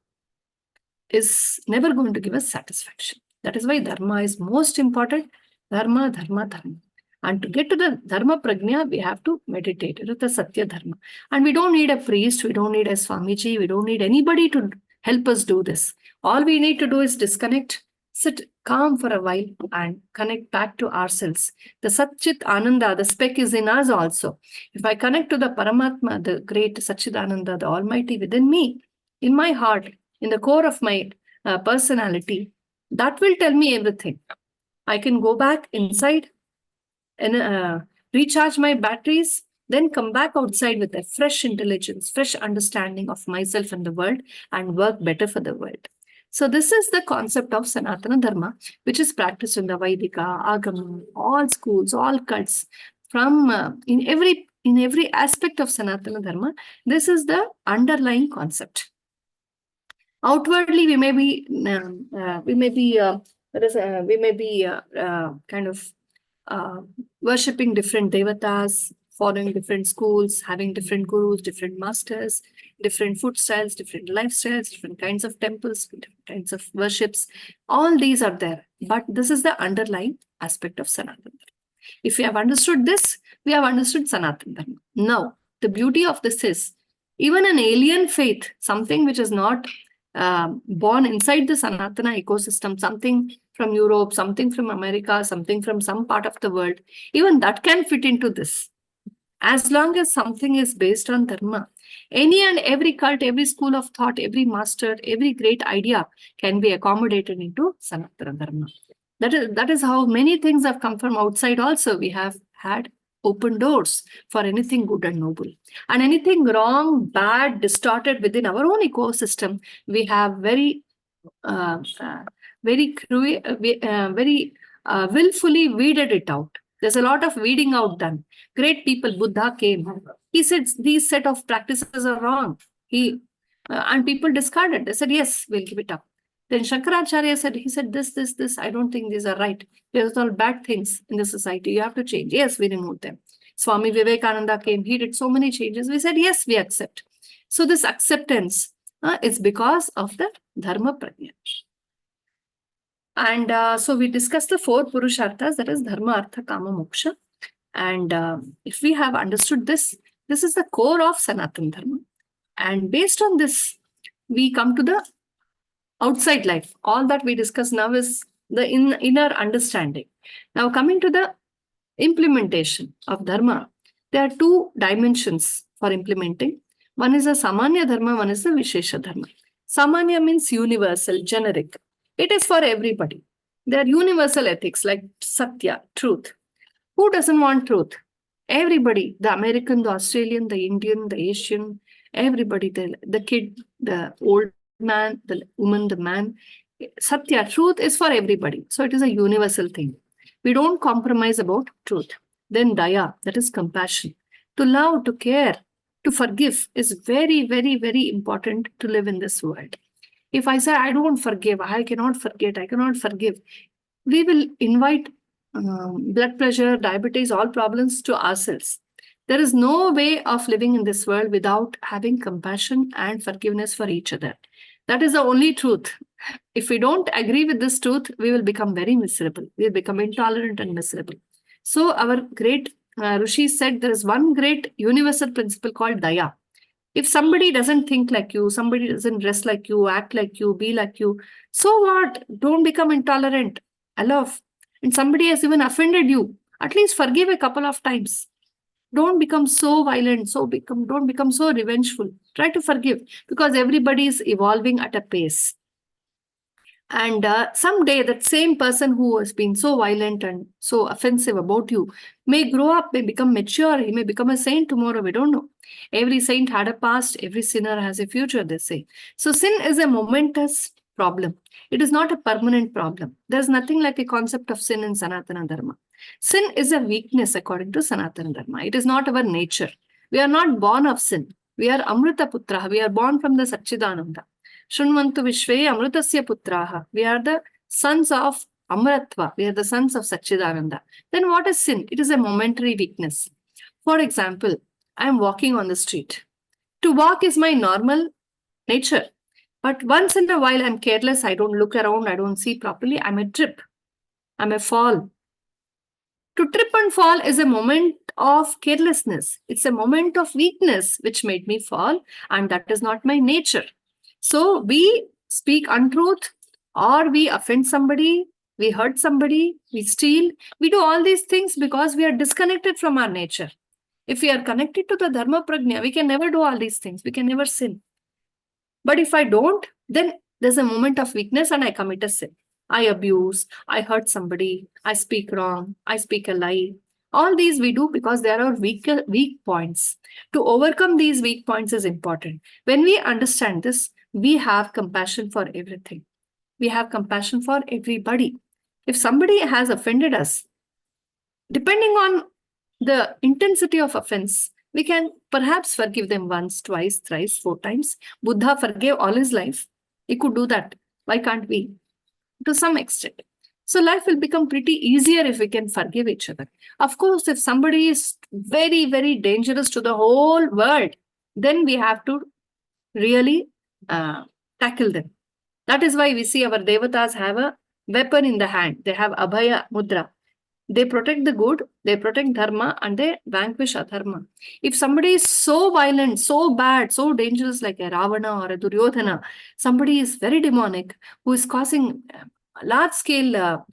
is never going to give us satisfaction. That is why Dharma is most important. Dharma, Dharma, Dharma. And to get to the Dharma Prajna, we have to meditate. It is the Satya Dharma. And we don't need a priest, we don't need a Swamiji, we don't need anybody to help us do this. All we need to do is disconnect, sit calm for a while and connect back to ourselves. The Satchit Ananda, the speck is in us also. If I connect to the Paramatma, the great Satchit Ananda, the Almighty within me, in my heart, in the core of my personality, that will tell me everything. I can go back inside and recharge my batteries, then come back outside with a fresh intelligence, fresh understanding of myself and the world, and work better for the world. So this is the concept of Sanatana Dharma, which is practiced in the Vaidika, Agama, all schools, all cults. From in every aspect of Sanatana Dharma, this is the underlying concept. Outwardly, we may be kind of worshipping different devatas, following different schools, having different gurus, different masters, different food styles, different lifestyles, different kinds of temples, different kinds of worships. All these are there. But this is the underlying aspect of Sanatana Dharma. If we have understood this, we have understood Sanatana Dharma. Now, the beauty of this is, even an alien faith, something which is not born inside the Sanatana ecosystem, something from Europe, something from America, something from some part of the world, even that can fit into this. As long as something is based on Dharma, any and every cult, every school of thought, every master, every great idea can be accommodated into Sanatana Dharma. That is how many things have come from outside also. We have had open doors for anything good and noble. And anything wrong, bad, distorted within our own ecosystem, we have very willfully weeded it out. There's a lot of weeding out done. Great people, Buddha came. He said these set of practices are wrong. And people discarded. They said, yes, we'll give it up. Then Shankaracharya said, this, I don't think these are right. There's all bad things in the society. You have to change. Yes, we removed them. Swami Vivekananda came. He did so many changes. We said, yes, we accept. So this acceptance is because of the Dharma Prajna. And so we discussed the 4 Purusharthas, that is Dharma, Artha, Kama, Moksha. And if we have understood this, this is the core of Sanatana Dharma. And based on this, we come to the outside life. All that we discuss now is the inner understanding. Now coming to the implementation of Dharma, there are 2 dimensions for implementing. One is a Samanya Dharma, one is a Vishesha Dharma. Samanya means universal, generic. It is for everybody. There are universal ethics like Satya, truth. Who doesn't want truth? Everybody, the American, the Australian, the Indian, the Asian, everybody, the kid, the old man, the woman, the man. Satya, truth is for everybody. So it is a universal thing. We don't compromise about truth. Then Daya, that is compassion. To love, to care, to forgive is very, very, very important to live in this world. If I say, I don't forgive, I cannot forget, I cannot forgive, we will invite blood pressure, diabetes, all problems to ourselves. There is no way of living in this world without having compassion and forgiveness for each other. That is the only truth. If we don't agree with this truth, we will become very miserable. We will become intolerant and miserable. So our great Rishi said there is one great universal principle called Daya. If somebody doesn't think like you, somebody doesn't dress like you, act like you, be like you, so what? Don't become intolerant. Allow. And somebody has even offended you, at least forgive a couple of times. Don't become so violent, don't become so revengeful. Try to forgive, because everybody is evolving at a pace. And someday that same person who has been so violent and so offensive about you may grow up, may become mature, he may become a saint tomorrow, we don't know. Every saint had a past, every sinner has a future, they say. So sin is a momentous problem. It is not a permanent problem. There's nothing like a concept of sin in Sanatana Dharma. Sin is a weakness according to Sanatana Dharma. It is not our nature. We are not born of sin. We are Amrita Putraha. We are born from the Satchidananda. Shrunvantu Vishve Amritasya Putraha. We are the sons of Amratva. We are the sons of Satchidananda. Then what is sin? It is a momentary weakness. For example, I am walking on the street. To walk is my normal nature. But once in a while, I'm careless. I don't look around. I don't see properly. I may trip. I may fall. To trip and fall is a moment of carelessness. It's a moment of weakness which made me fall, and that is not my nature. So we speak untruth, or we offend somebody, we hurt somebody, we steal. We do all these things because we are disconnected from our nature. If we are connected to the Dharma Prajna, we can never do all these things. We can never sin. But if I don't, then there's a moment of weakness and I commit a sin. I abuse, I hurt somebody, I speak wrong, I speak a lie. All these we do because there are weak points. To overcome these weak points is important. When we understand this, we have compassion for everything. We have compassion for everybody. If somebody has offended us, depending on the intensity of offense, we can perhaps forgive them once, twice, thrice, 4 times. Buddha forgave all his life. He could do that. Why can't we? To some extent. So life will become pretty easier if we can forgive each other. Of course, if somebody is very, very dangerous to the whole world, then we have to really tackle them. That is why we see our devatas have a weapon in the hand. They have abhaya mudra. They protect the good, they protect dharma, and they vanquish adharma. If somebody is so violent, so bad, so dangerous like a Ravana or a Duryodhana, somebody is very demonic, who is causing large-scale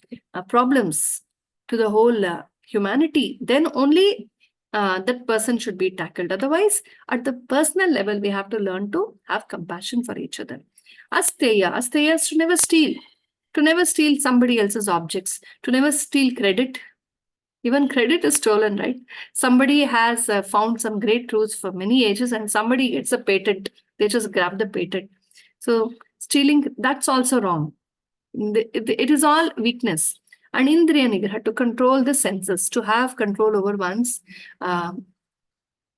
problems to the whole humanity, then only that person should be tackled. Otherwise, at the personal level, we have to learn to have compassion for each other. Asteya is to never steal. To never steal somebody else's objects, to never steal credit. Even credit is stolen, right? Somebody has found some great truths for many ages and somebody gets a patent. They just grab the patent. So stealing, that's also wrong. It is all weakness. And Indriya Nigraha, to control the senses, to have control over one's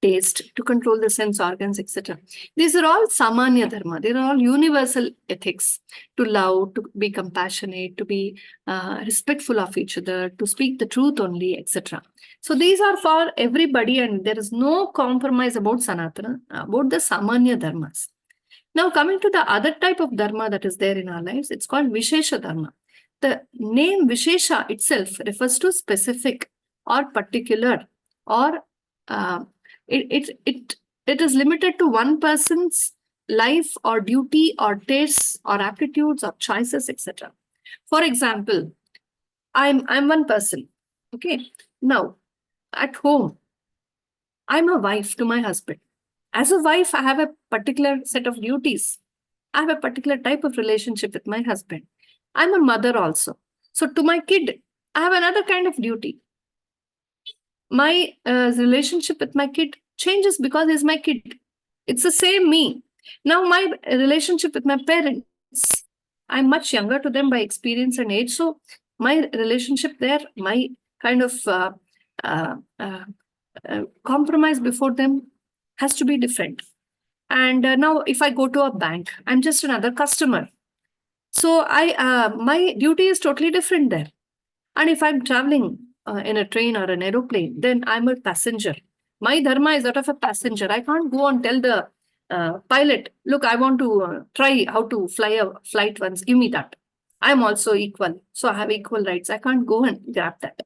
taste, to control the sense organs, etc. These are all samanya dharma. They are all universal ethics. To love, to be compassionate, to be respectful of each other, to speak the truth only, etc. So these are for everybody, and there is no compromise about Sanatana, about the samanya dharmas. Now coming to the other type of dharma that is there in our lives, it's called Vishesha dharma. The name Vishesha itself refers to specific or particular, or it is limited to one person's life or duty or tastes or aptitudes or choices, etc. For example, I'm one person. Okay. Now, at home, I'm a wife to my husband. As a wife, I have a particular set of duties. I have a particular type of relationship with my husband. I'm a mother also. So to my kid, I have another kind of duty. My relationship with my kid changes because he's my kid. It's the same me. Now my relationship with my parents, I'm much younger to them by experience and age. So my relationship there, my kind of compromise before them has to be different. And now if I go to a bank, I'm just another customer. So my duty is totally different there. And if I'm traveling in a train or an aeroplane, then I'm a passenger. My dharma is that of a passenger. I can't go and tell the pilot, look, I want to try how to fly a flight once, give me that. I'm also equal. So I have equal rights. I can't go and grab that.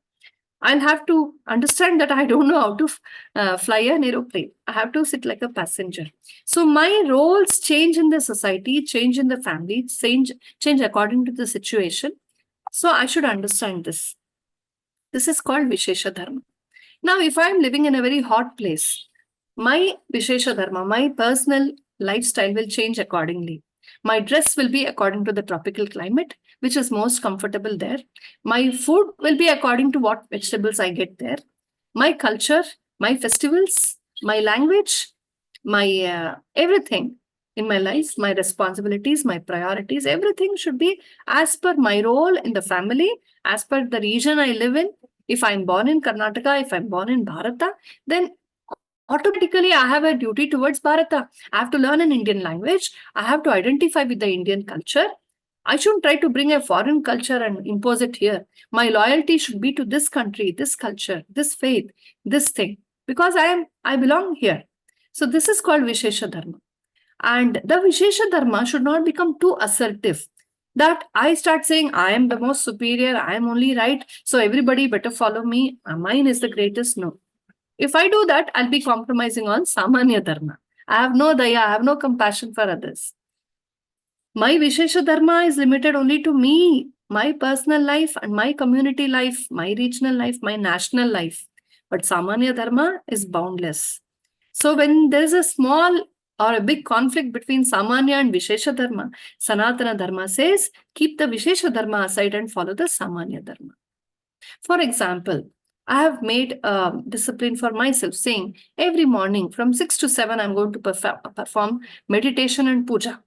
I'll have to understand that I don't know how to fly an aeroplane. I have to sit like a passenger. So my roles change in the society, change in the family, change according to the situation. So I should understand this. This is called Vishesha Dharma. Now, if I'm living in a very hot place, my Vishesha Dharma, my personal lifestyle will change accordingly. My dress will be according to the tropical climate, which is most comfortable there. My food will be according to what vegetables I get there. My culture, my festivals, my language, my everything in my life, my responsibilities, my priorities, everything should be as per my role in the family, as per the region I live in. If I'm born in Karnataka, if I'm born in Bharata, then automatically I have a duty towards Bharata. I have to learn an Indian language. I have to identify with the Indian culture. I shouldn't try to bring a foreign culture and impose it here. My loyalty should be to this country, this culture, this faith, this thing, because I belong here. So this is called Vishesha Dharma. And the Vishesha Dharma should not become too assertive, that I start saying, I am the most superior, I am only right, so everybody better follow me, mine is the greatest. No. If I do that, I'll be compromising on Samanya Dharma. I have no daya, I have no compassion for others. My Vishesha Dharma is limited only to me, my personal life and my community life, my regional life, my national life. But Samanya Dharma is boundless. So when there's a small or a big conflict between Samanya and Vishesha Dharma, Sanatana Dharma says, keep the Vishesha Dharma aside and follow the Samanya Dharma. For example, I have made a discipline for myself, saying every morning from 6 to 7, I'm going to perform meditation and puja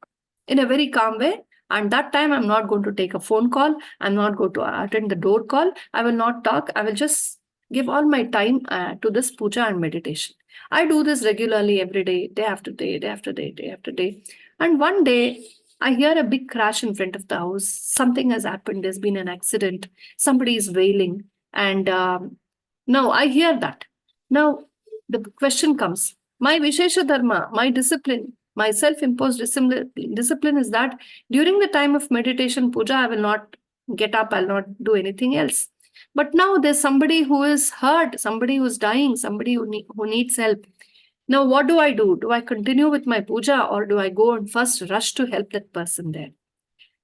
in a very calm way. And that time, I'm not going to take a phone call. I'm not going to attend the door call. I will not talk. I will just give all my time to this puja and meditation. I do this regularly every day, day after day, day after day, day after day. And one day, I hear a big crash in front of the house. Something has happened. There's been an accident. Somebody is wailing. And now I hear that. Now the question comes, my Vishesha Dharma, my discipline, my self-imposed discipline is that during the time of meditation, puja, I will not get up, I'll not do anything else. But now there's somebody who is hurt, somebody who's dying, somebody who needs help. Now, what do I do? Do I continue with my puja or do I go and first rush to help that person there?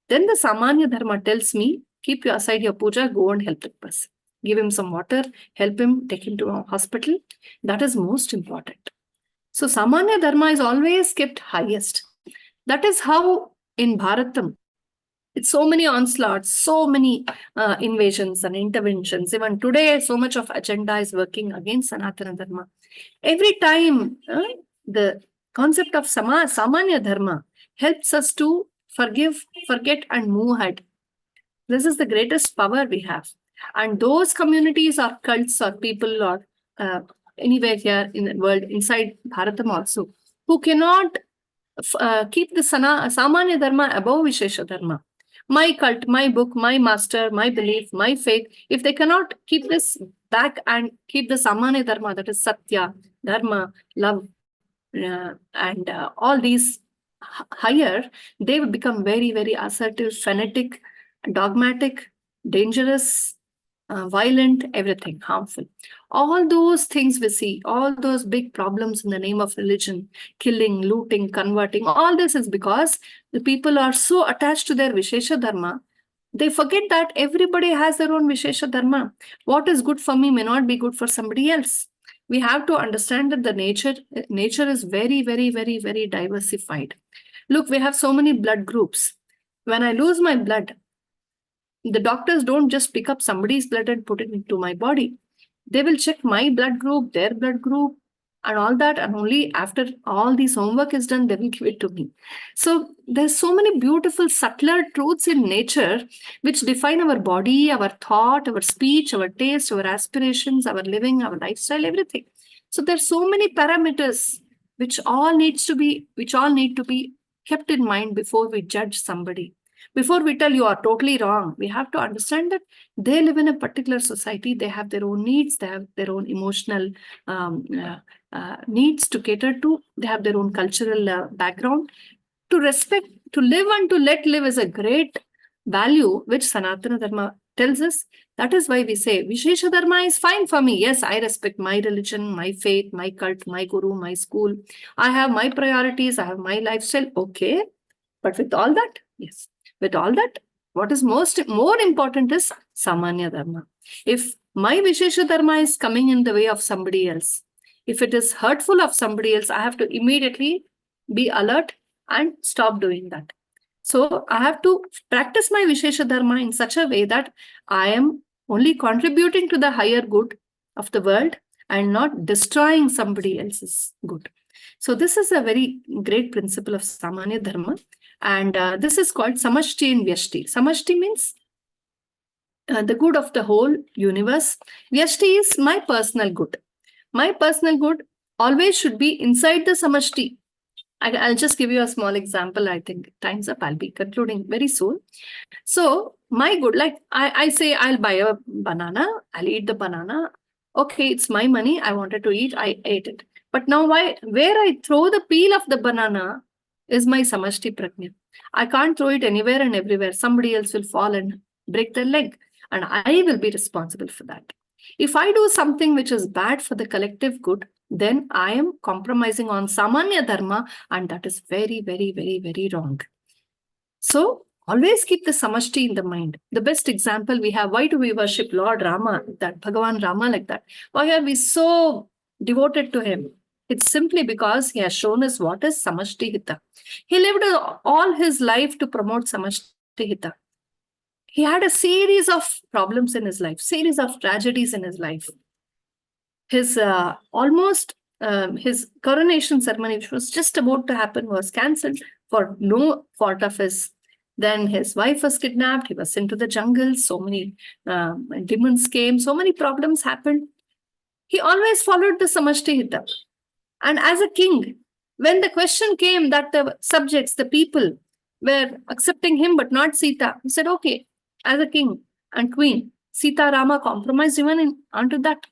Then the Samanya Dharma tells me, keep aside your puja, go and help that person. Give him some water, help him, take him to a hospital. That is most important. So Samanya Dharma is always kept highest. That is how in Bharatam, it's so many onslaughts, so many invasions and interventions. Even today, so much of agenda is working against Sanatana Dharma. Every time the concept of Samanya Dharma helps us to forgive, forget, and move ahead. This is the greatest power we have. And those communities or cults or people or anywhere here in the world, inside Bharatam also, who cannot keep the Samanya Dharma above Vishesha Dharma. My cult, my book, my master, my belief, my faith, if they cannot keep this back and keep the Samanya Dharma, that is Satya, Dharma, love, and all these higher, they would become very, very assertive, fanatic, dogmatic, dangerous, violent, everything, harmful. All those things we see, all those big problems in the name of religion, killing, looting, converting, all this is because the people are so attached to their Vishesha Dharma, they forget that everybody has their own Vishesha Dharma. What is good for me may not be good for somebody else. We have to understand that the nature is very, very, very, very diversified. Look, we have so many blood groups. When I lose my blood, the doctors don't just pick up somebody's blood and put it into my body. They will check my blood group, their blood group, and all that. And only after all this homework is done, they will give it to me. So there's so many beautiful, subtler truths in nature which define our body, our thought, our speech, our taste, our aspirations, our living, our lifestyle, everything. So there's so many parameters which all need to be kept in mind before we judge somebody. Before we tell you are totally wrong, we have to understand that they live in a particular society. They have their own needs. They have their own emotional needs to cater to. They have their own cultural background. To respect, to live and to let live is a great value which Sanatana Dharma tells us. That is why we say Vishesha Dharma is fine for me. Yes, I respect my religion, my faith, my cult, my guru, my school. I have my priorities. I have my lifestyle. Okay. But with all that, yes. With all that, what is more important is Samanya Dharma. If my Vishesha Dharma is coming in the way of somebody else, if it is hurtful of somebody else, I have to immediately be alert and stop doing that. So I have to practice my Vishesha Dharma in such a way that I am only contributing to the higher good of the world and not destroying somebody else's good. So this is a very great principle of Samanya Dharma. And this is called Samashti and Vyashti. Samashti means the good of the whole universe. Vyashti is my personal good. My personal good always should be inside the samashti. I'll just give you a small example. I think time's up. I'll be concluding very soon. So my good, like I say, I'll buy a banana, I'll eat the banana. Okay, it's my money. I wanted to eat, I ate it. But now where I throw the peel of the banana is my samashti prajna. I can't throw it anywhere and everywhere. Somebody else will fall and break their leg, and I will be responsible for that. If I do something which is bad for the collective good, then I am compromising on samanya dharma, and that is very, very, very, very wrong. So always keep the samashti in the mind. The best example we have, why do we worship Lord Rama, that Bhagavan Rama like that? Why are we so devoted to him? It's simply because he has shown us what is samashti hita. He lived all his life to promote samashti hita. He had a series of problems in his life, series of tragedies in his life. His his coronation ceremony, which was just about to happen, was cancelled for no fault of his. Then his wife was kidnapped. He was sent to the jungle. So many demons came. So many problems happened. He always followed the samashti hita. And as a king, when the question came that the subjects, the people, were accepting him but not Sita, he said, okay, as a king and queen, Sita Rama compromised even onto that.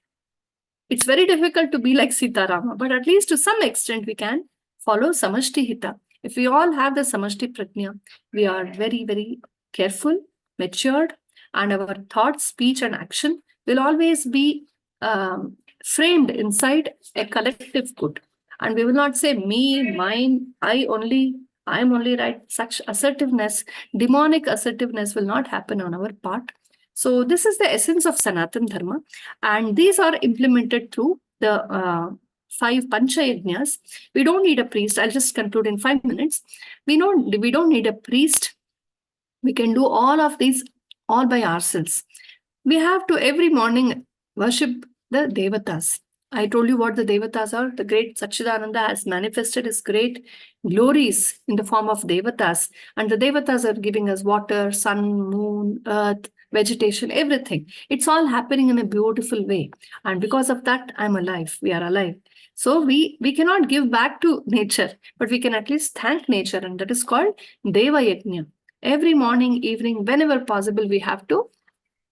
It's very difficult to be like Sita Rama, but at least to some extent we can follow samashti hita. If we all have the samashti prajna, we are very, very careful, matured, and our thoughts, speech, and action will always be framed inside a collective good. And we will not say me, mine, I am only right. Such assertiveness, demonic assertiveness will not happen on our part. So this is the essence of Sanatana Dharma. And these are implemented through the 5 Pancha Yajnas. We don't need a priest. I'll just conclude in 5 minutes. We don't need a priest. We can do all of these all by ourselves. We have to every morning worship the Devatas. I told you what the Devatas are. The great Satchidananda has manifested his great glories in the form of Devatas. And the Devatas are giving us water, sun, moon, earth, vegetation, everything. It's all happening in a beautiful way. And because of that, I'm alive. We are alive. So we cannot give back to nature, but we can at least thank nature. And that is called Deva Yajna. Every morning, evening, whenever possible, we have to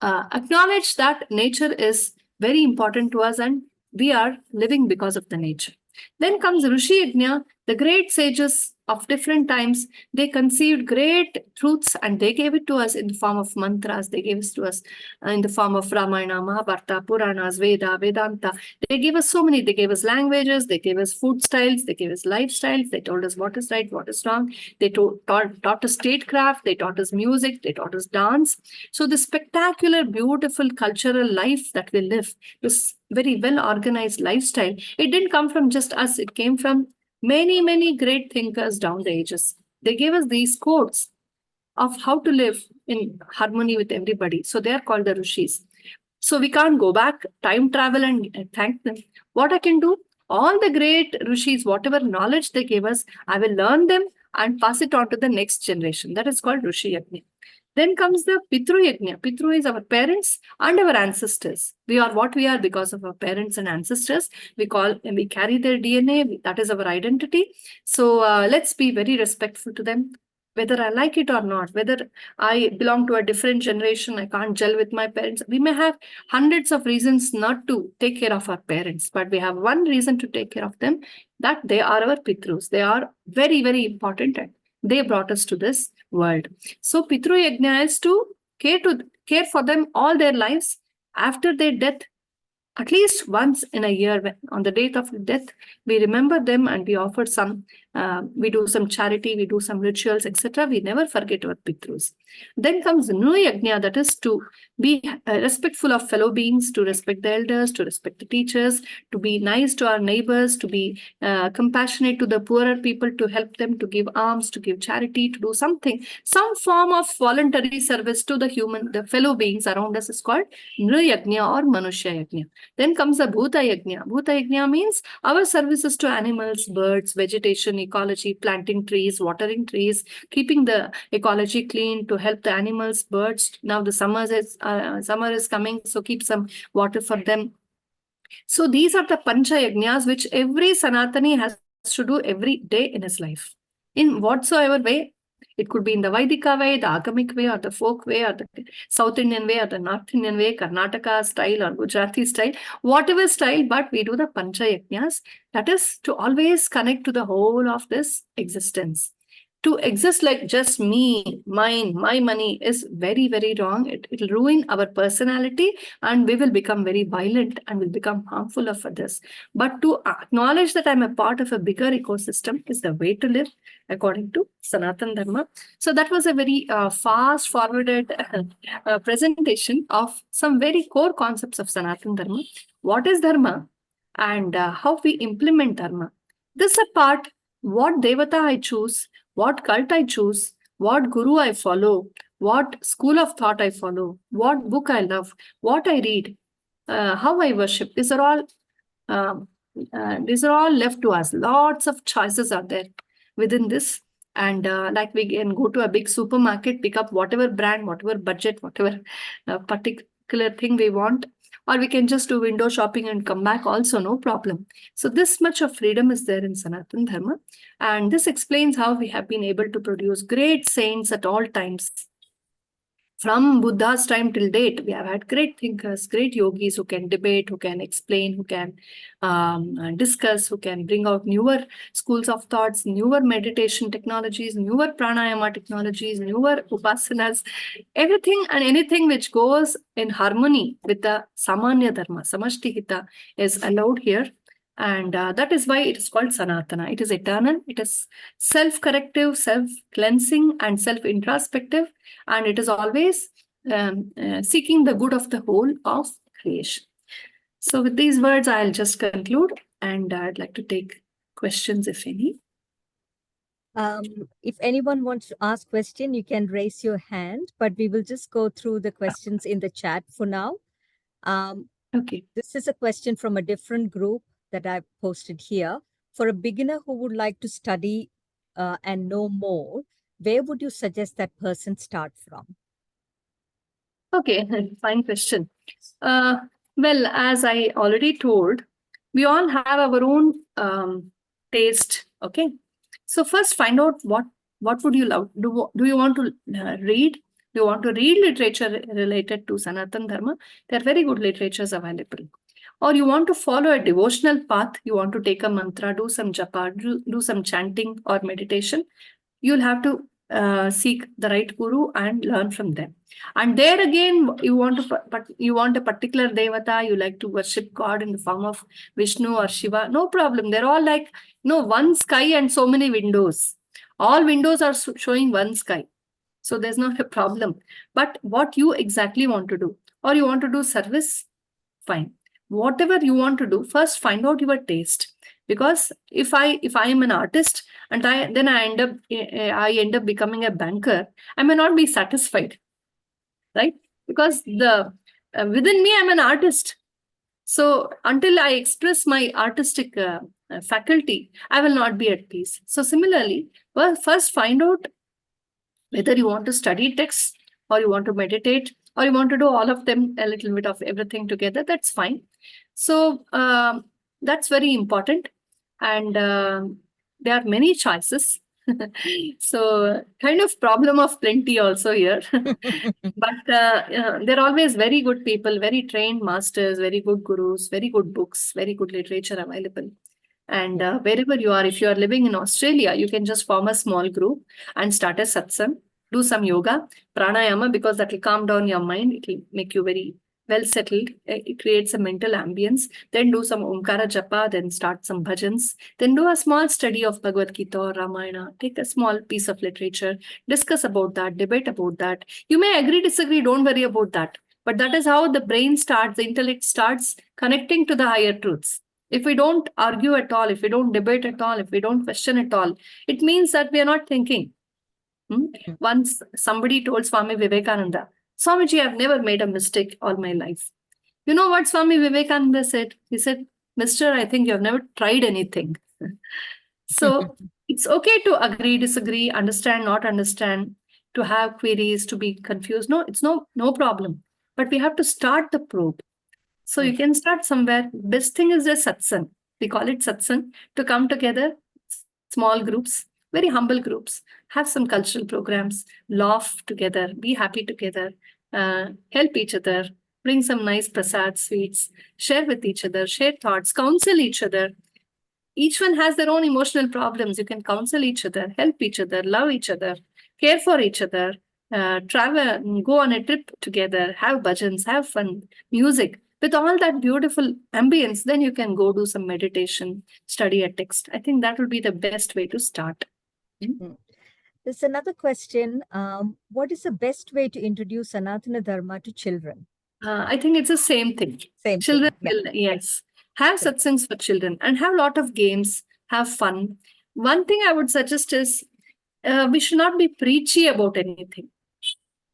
acknowledge that nature is very important to us and we are living because of the nature. Then comes Rishi Yajna, the great sages of different times. They conceived great truths and they gave it to us in the form of mantras. They gave it to us in the form of Ramayana, Mahabharata, Puranas, Veda, Vedanta. They gave us so many. They gave us languages. They gave us food styles. They gave us lifestyles. They told us what is right, what is wrong. They taught us statecraft. They taught us music. They taught us dance. So the spectacular, beautiful cultural life that we live, this very well organized lifestyle, it didn't come from just us. It came from many, many great thinkers down the ages. They gave us these codes of how to live in harmony with everybody. So they are called the Rishis. So we can't go back, time travel and thank them. What I can do, all the great Rishis, whatever knowledge they gave us, I will learn them and pass it on to the next generation. That is called Rishi Yajna. Then comes the Pitru Yajna. Pitru is our parents and our ancestors. We are what we are because of our parents and ancestors. We carry their DNA. That is our identity. So let's be very respectful to them, whether I like it or not, whether I belong to a different generation, I can't gel with my parents. We may have hundreds of reasons not to take care of our parents, but we have one reason to take care of them, that they are our Pitrus. They are very, very important. They brought us to this world. So Pitru Yajna is to care for them all their lives. After their death, at least once in a year, on the date of death, we remember them and we offer some, we do some charity, we do some rituals, etc. We never forget our Pitrus. Then comes Nu Yajna, that is to be respectful of fellow beings, to respect the elders, to respect the teachers, to be nice to our neighbors, to be compassionate to the poorer people, to help them, to give alms, to give charity, to do something, some form of voluntary service to the fellow beings around us is called Nu Yajna or Manushya Yajna. Then comes the Bhuta Yajna. Bhuta Yajna means our services to animals, birds, vegetation, ecology, planting trees, watering trees, keeping the ecology clean, to help the animals, birds. Now the summer is coming, so keep some water for them. So these are the pancha yajnas which every Sanatani has to do every day in his life. In whatsoever way, it could be in the Vaidika way, the Agamic way, or the folk way, or the South Indian way, or the North Indian way, Karnataka style, or Gujarati style, whatever style, but we do the pancha yajnas. That is to always connect to the whole of this existence. To exist like just me, mine, my money is very, very wrong. It'll ruin our personality and we will become very violent and will become harmful of others. But to acknowledge that I'm a part of a bigger ecosystem is the way to live according to Sanatana Dharma. So that was a very fast forwarded presentation of some very core concepts of Sanatana Dharma. What is Dharma and how we implement Dharma. This apart, what Devata I choose, what cult I choose, what Guru I follow, what school of thought I follow, what book I love, what I read, how I worship. Um, these are all left to us. Lots of choices are there within this. And like we can go to a big supermarket, pick up whatever brand, whatever budget, whatever particular thing we want, or we can just do window shopping and come back also, no problem. So this much of freedom is there in Sanatana Dharma. And this explains how we have been able to produce great saints at all times. From Buddha's time till date, we have had great thinkers, great yogis who can debate, who can explain, who can discuss, who can bring out newer schools of thoughts, newer meditation technologies, newer pranayama technologies, newer upasanas, everything and anything which goes in harmony with the Samanya Dharma, Samashti Hita is allowed here. And that is why it is called Sanatana. It is eternal, it is self-corrective, self-cleansing, and self-introspective, and it is always seeking the good of the whole of creation. So with these words, I'll just conclude, and I'd like to take questions, if any. If anyone wants to ask question, you can raise your hand, but we will just go through the questions in the chat for now. Okay. This is a question from a different group that I've posted here. For a beginner who would like to study and know more, where would you suggest that person start from? Okay, fine question. Well, as I already told, we all have our own taste. Okay, so first find out what would you love. Do you want to read? Do you want to read literature related to Sanatana Dharma? There are very good literatures available. Or you want to follow a devotional path. You want to take a mantra, do some japa, do some chanting or meditation. You'll have to seek the right guru and learn from them. And there again, you want a particular devata, you like to worship God in the form of Vishnu or Shiva, no problem. They're all like, one sky and so many windows. All windows are showing one sky. So there's not a problem. But what you exactly want to do, or you want to do service, fine. Whatever you want to do, first find out your taste. Because if I am an artist and I end up becoming a banker, I may not be satisfied, right? Because within me I'm an artist. So until I express my artistic faculty, I will not be at peace. So similarly, well, first find out whether you want to study texts or you want to meditate or you want to do all of them, a little bit of everything together, that's fine. So that's very important. And there are many choices. So kind of problem of plenty also here. But they're always very good people, very trained masters, very good gurus, very good books, very good literature available. And wherever you are, if you are living in Australia, you can just form a small group and start a satsang, do some yoga, pranayama, because that will calm down your mind. It will make you very well settled. It creates a mental ambience. Then do some Omkara Japa, then start some bhajans. Then do a small study of Bhagavad Gita or Ramayana. Take a small piece of literature, discuss about that, debate about that. You may agree, disagree, don't worry about that. But that is how the brain starts, the intellect starts connecting to the higher truths. If we don't argue at all, if we don't debate at all, if we don't question at all, it means that we are not thinking. Once somebody told Swami Vivekananda, Swamiji, I've never made a mistake all my life. You know what Swami Vivekananda said? He said, Mister, I think you have never tried anything. So it's okay to agree, disagree, understand, not understand, to have queries, to be confused. No, it's no problem. But we have to start the probe. So you can start somewhere. Best thing is the satsang. We call it satsang, to come together, small groups, very humble groups, have some cultural programs, laugh together, be happy together, help each other, bring some nice prasad sweets, share with each other, share thoughts, counsel each other. Each one has their own emotional problems. You can counsel each other, help each other, love each other, care for each other, travel, go on a trip together, have bhajans, have fun, music. With all that beautiful ambience, then you can go do some meditation, study a text. I think that would be the best way to start. There's another question. What is the best way to introduce Sanatana Dharma to children? I think it's the same thing. Same Children thing. Yeah. will, yes, have Yeah. satsangs for children and have a lot of games, have fun. One thing I would suggest is we should not be preachy about anything.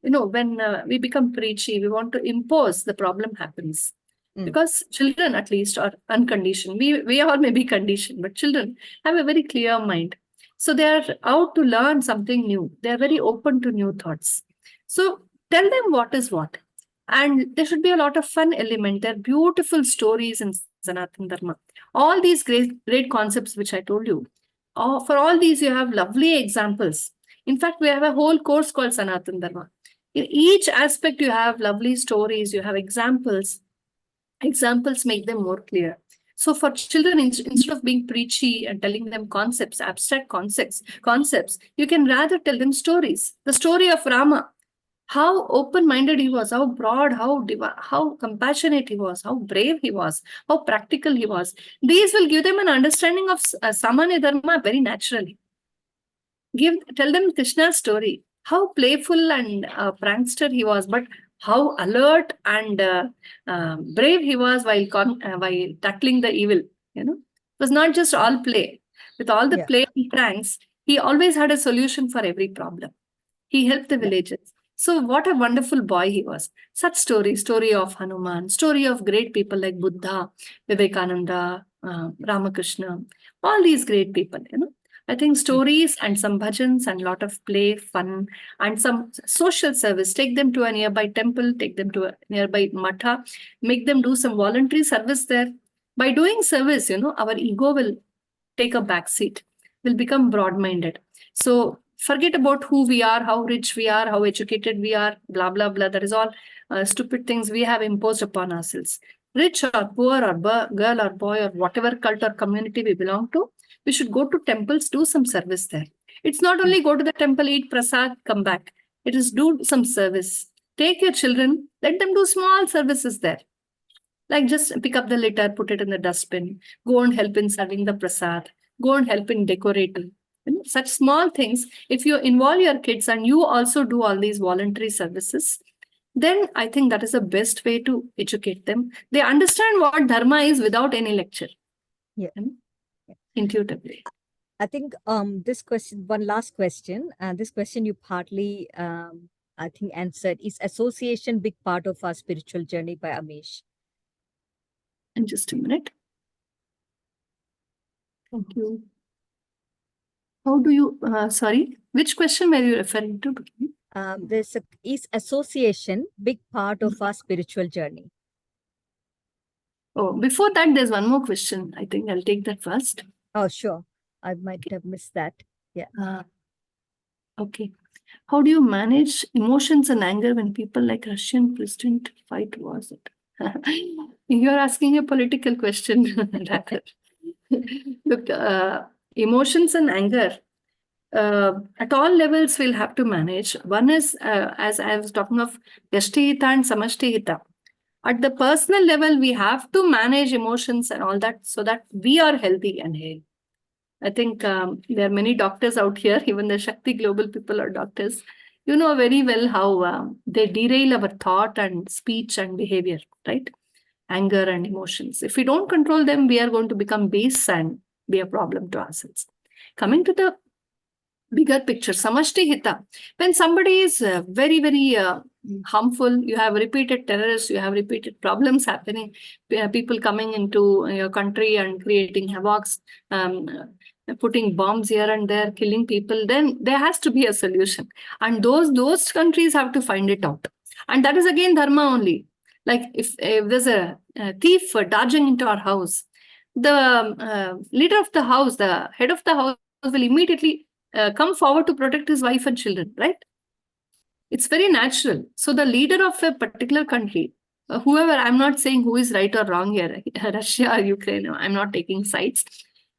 When we become preachy, we want to impose, the problem happens. Because children, at least, are unconditioned. We all may be conditioned, but children have a very clear mind. So they are out to learn something new. They are very open to new thoughts. So tell them what is what. And there should be a lot of fun element. There are beautiful stories in Sanatana Dharma. All these great concepts which I told you. For all these, you have lovely examples. In fact, we have a whole course called Sanatana Dharma. In each aspect, you have lovely stories, you have examples. Examples make them more clear. So for children, instead of being preachy and telling them concepts, abstract concepts, you can rather tell them stories. The story of Rama, how open-minded he was, how broad, how compassionate he was, how brave he was, how practical he was. These will give them an understanding of Samanya Dharma very naturally. Tell them Krishna's story, how playful and prankster he was, but how alert and brave he was while tackling the evil. It was not just all play. With all the play and pranks, he always had a solution for every problem. He helped the villagers. So what a wonderful boy he was. Such story of Hanuman, story of great people like Buddha, Vivekananda, Ramakrishna, all these great people. I think stories and some bhajans and a lot of play, fun, and some social service. Take them to a nearby temple, take them to a nearby matha, make them do some voluntary service there. By doing service, our ego will take a back seat, will become broad-minded. So forget about who we are, how rich we are, how educated we are, blah, blah, blah. That is all stupid things we have imposed upon ourselves. Rich or poor or girl or boy or whatever cult or community we belong to, we should go to temples, do some service there. It's not only go to the temple, eat prasad, come back. It is do some service. Take your children, let them do small services there. Like just pick up the litter, put it in the dustbin, go and help in serving the prasad, go and help in decorating. Such small things, if you involve your kids and you also do all these voluntary services, then I think that is the best way to educate them. They understand what Dharma is without any lecture. Yeah. Intuitively. I think this question, one last question, and this question you partly, I think, answered. Is association big part of our spiritual journey, by Amish? And just a minute. Thank you. How do you, sorry, which question were you referring to? Is association big part of our spiritual journey? Oh, before that, there's one more question. I think I'll take that first. Oh, sure. I might have missed that. Yeah. Okay. How do you manage emotions and anger when people like Russian president fight wars? You're asking a political question, rather. Look, emotions and anger at all levels we'll have to manage. One is, as I was talking of, Yashtihita and Samashtihita. At the personal level, we have to manage emotions and all that so that we are healthy and hale. I think there are many doctors out here, even the Shakti Global people are doctors. You know very well how they derail our thought and speech and behavior, right? Anger and emotions. If we don't control them, we are going to become base and be a problem to ourselves. Coming to the bigger picture, Samashti Hita. When somebody is very, very harmful, you have repeated terrorists, you have repeated problems happening, people coming into your country and creating havocs, putting bombs here and there, killing people, then there has to be a solution. And those countries have to find it out. And that is again Dharma only. Like if there's a thief dodging into our house, the leader of the house, the head of the house will immediately come forward to protect his wife and children, right? It's very natural. So the leader of a particular country, whoever, I'm not saying who is right or wrong here, Russia or Ukraine, I'm not taking sides,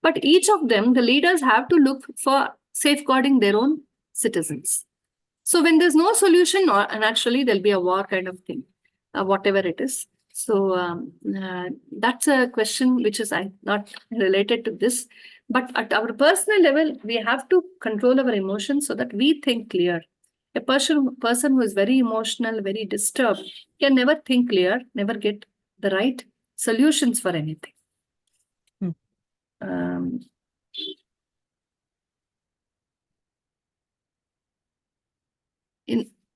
but each of them, the leaders have to look for safeguarding their own citizens. So when there's no solution, naturally there'll be a war kind of thing, whatever it is. So that's a question which is not related to this. But at our personal level, we have to control our emotions so that we think clear. A person who is very emotional, very disturbed, can never think clear, never get the right solutions for anything.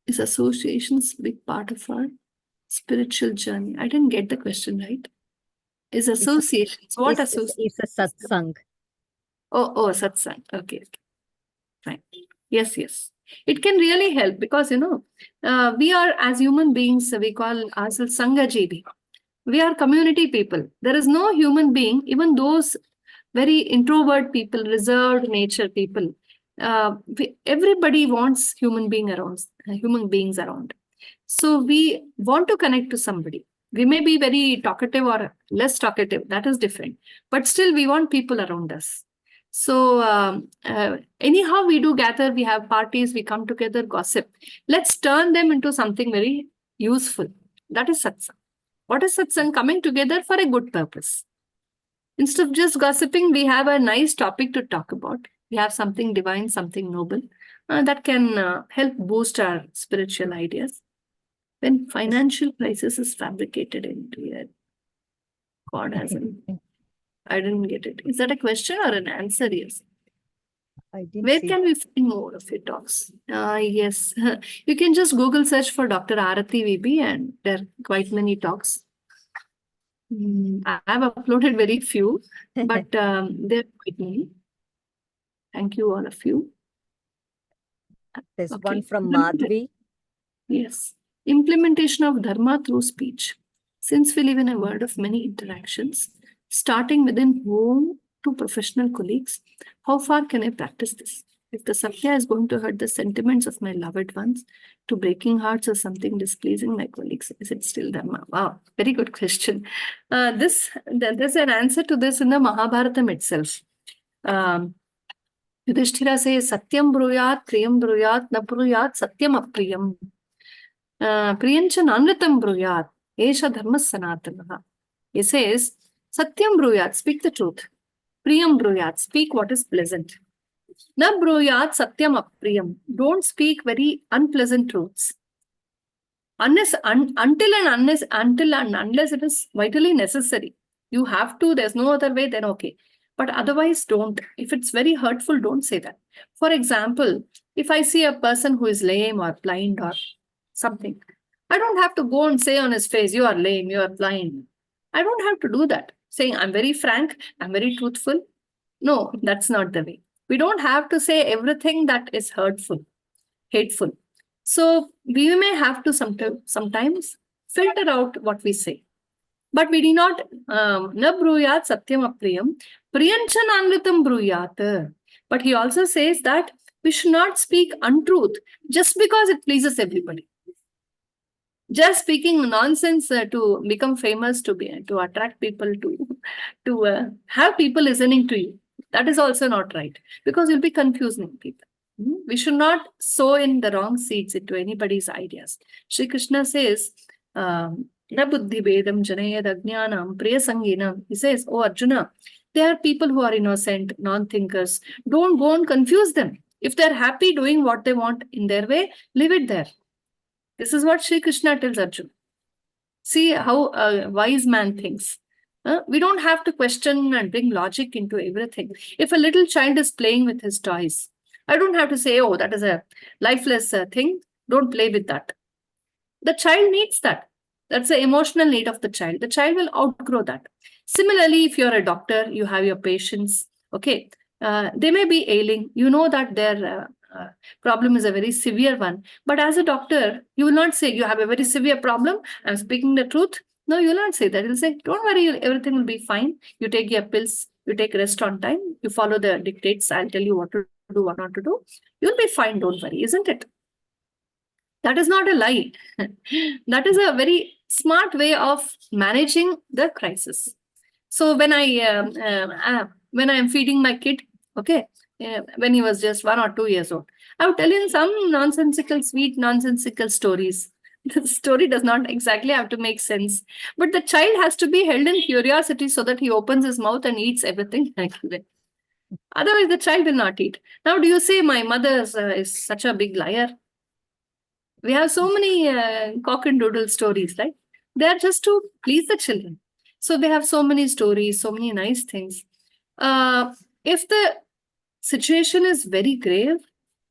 Is associations big part of our spiritual journey? I didn't get the question right. Is associations, what association? It's a satsang. Oh, satsang. Okay. Fine. Yes. It can really help because, we are, as human beings, we call ourselves Sangajeevi. We are community people. There is no human being, even those very introvert people, reserved nature people, everybody wants human beings around. So we want to connect to somebody. We may be very talkative or less talkative. That is different. But still, we want people around us. So anyhow, we do gather, we have parties, we come together, gossip. Let's turn them into something very useful. That is satsang. What is satsang? Coming together for a good purpose. Instead of just gossiping, we have a nice topic to talk about. We have something divine, something noble that can help boost our spiritual ideas. When financial crisis is fabricated into it, God hasn't. I didn't get it. Is that a question or an answer? Yes. Where can we find more of your talks? Yes. You can just Google search for Dr. Arathi VB and there are quite many talks. I have uploaded very few, but there are quite many. Thank you, all of you. There's one from Madhvi. Yes. Implementation of Dharma through speech. Since we live in a world of many interactions, starting within home to professional colleagues, how far can I practice this? If the Satya is going to hurt the sentiments of my loved ones, to breaking hearts or something displeasing my colleagues, is it still Dharma? Wow, very good question. There's an answer to this in the Mahabharatam itself. Yudhishthira says, Satyam bruyat, priyam bruyat, na bruyat, satyam apriyam. Priyancha nanritam bruyat, esha dharma sanatana. He says, Satyam bruyat, speak the truth. Priyam bruyat, speak what is pleasant. Na bruyat satyam apriyam. Don't speak very unpleasant truths. Unless it is vitally necessary. You have to, there's no other way, then okay. But otherwise, don't. If it's very hurtful, don't say that. For example, if I see a person who is lame or blind or something, I don't have to go and say on his face, you are lame, you are blind. I don't have to do that. Saying, I'm very frank, I'm very truthful. No, that's not the way. We don't have to say everything that is hurtful, hateful. So we may have to sometimes filter out what we say. But we do not, na bruyat satyam apriyam, priyancha nanritam bruyat. But he also says that we should not speak untruth just because it pleases everybody. Just speaking nonsense to become famous, to attract people, to have people listening to you. That is also not right because you'll be confusing people. We should not sow in the wrong seeds into anybody's ideas. Shri Krishna says, Na buddhi bedam janayad ajnanam priyasanginam. He says, oh Arjuna, there are people who are innocent, non-thinkers. Don't go and confuse them. If they're happy doing what they want in their way, leave it there. This is what Shri Krishna tells Arjuna. See how a wise man thinks. We don't have to question and bring logic into everything. If a little child is playing with his toys, I don't have to say, oh, that is a lifeless thing. Don't play with that. The child needs that. That's the emotional need of the child. The child will outgrow that. Similarly, if you're a doctor, you have your patients, okay, they may be ailing. You know that their problem is a very severe one. But as a doctor, you will not say you have a very severe problem. I'm speaking the truth. No, you will not say that. You'll say, don't worry, everything will be fine. You take your pills, you take rest on time, you follow the dictates. I'll tell you what to do, what not to do. You'll be fine. Don't worry, isn't it? That is not a lie. That is a very smart way of managing the crisis. So when when I am feeding my kid, okay, when he was just 1 or 2 years old, I would tell him some nonsensical, sweet, nonsensical stories. The story does not exactly have to make sense, but the child has to be held in curiosity so that he opens his mouth and eats everything. Otherwise, the child will not eat. Now, do you say my mother is such a big liar? We have so many cock and doodle stories, right? They are just to please the children. So they have so many stories, so many nice things. If the situation is very grave,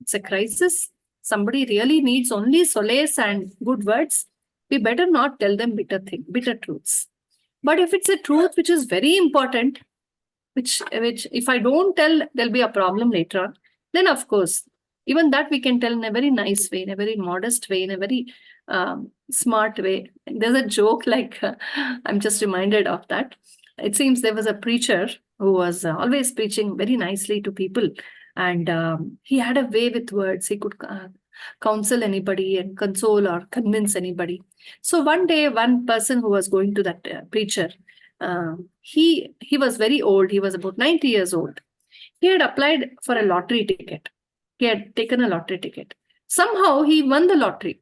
it's a crisis, somebody really needs only solace and good words, we better not tell them bitter truths. But if it's a truth which is very important, which if I don't tell, there'll be a problem later on, then of course, even that we can tell in a very nice way, in a very modest way, in a very smart way. There's a joke like, I'm just reminded of that. It seems there was a preacher who was always preaching very nicely to people. And he had a way with words. He could counsel anybody and console or convince anybody. So one day, one person who was going to that preacher, he was very old. He was about 90 years old. He had applied for a lottery ticket. He had taken a lottery ticket. Somehow he won the lottery.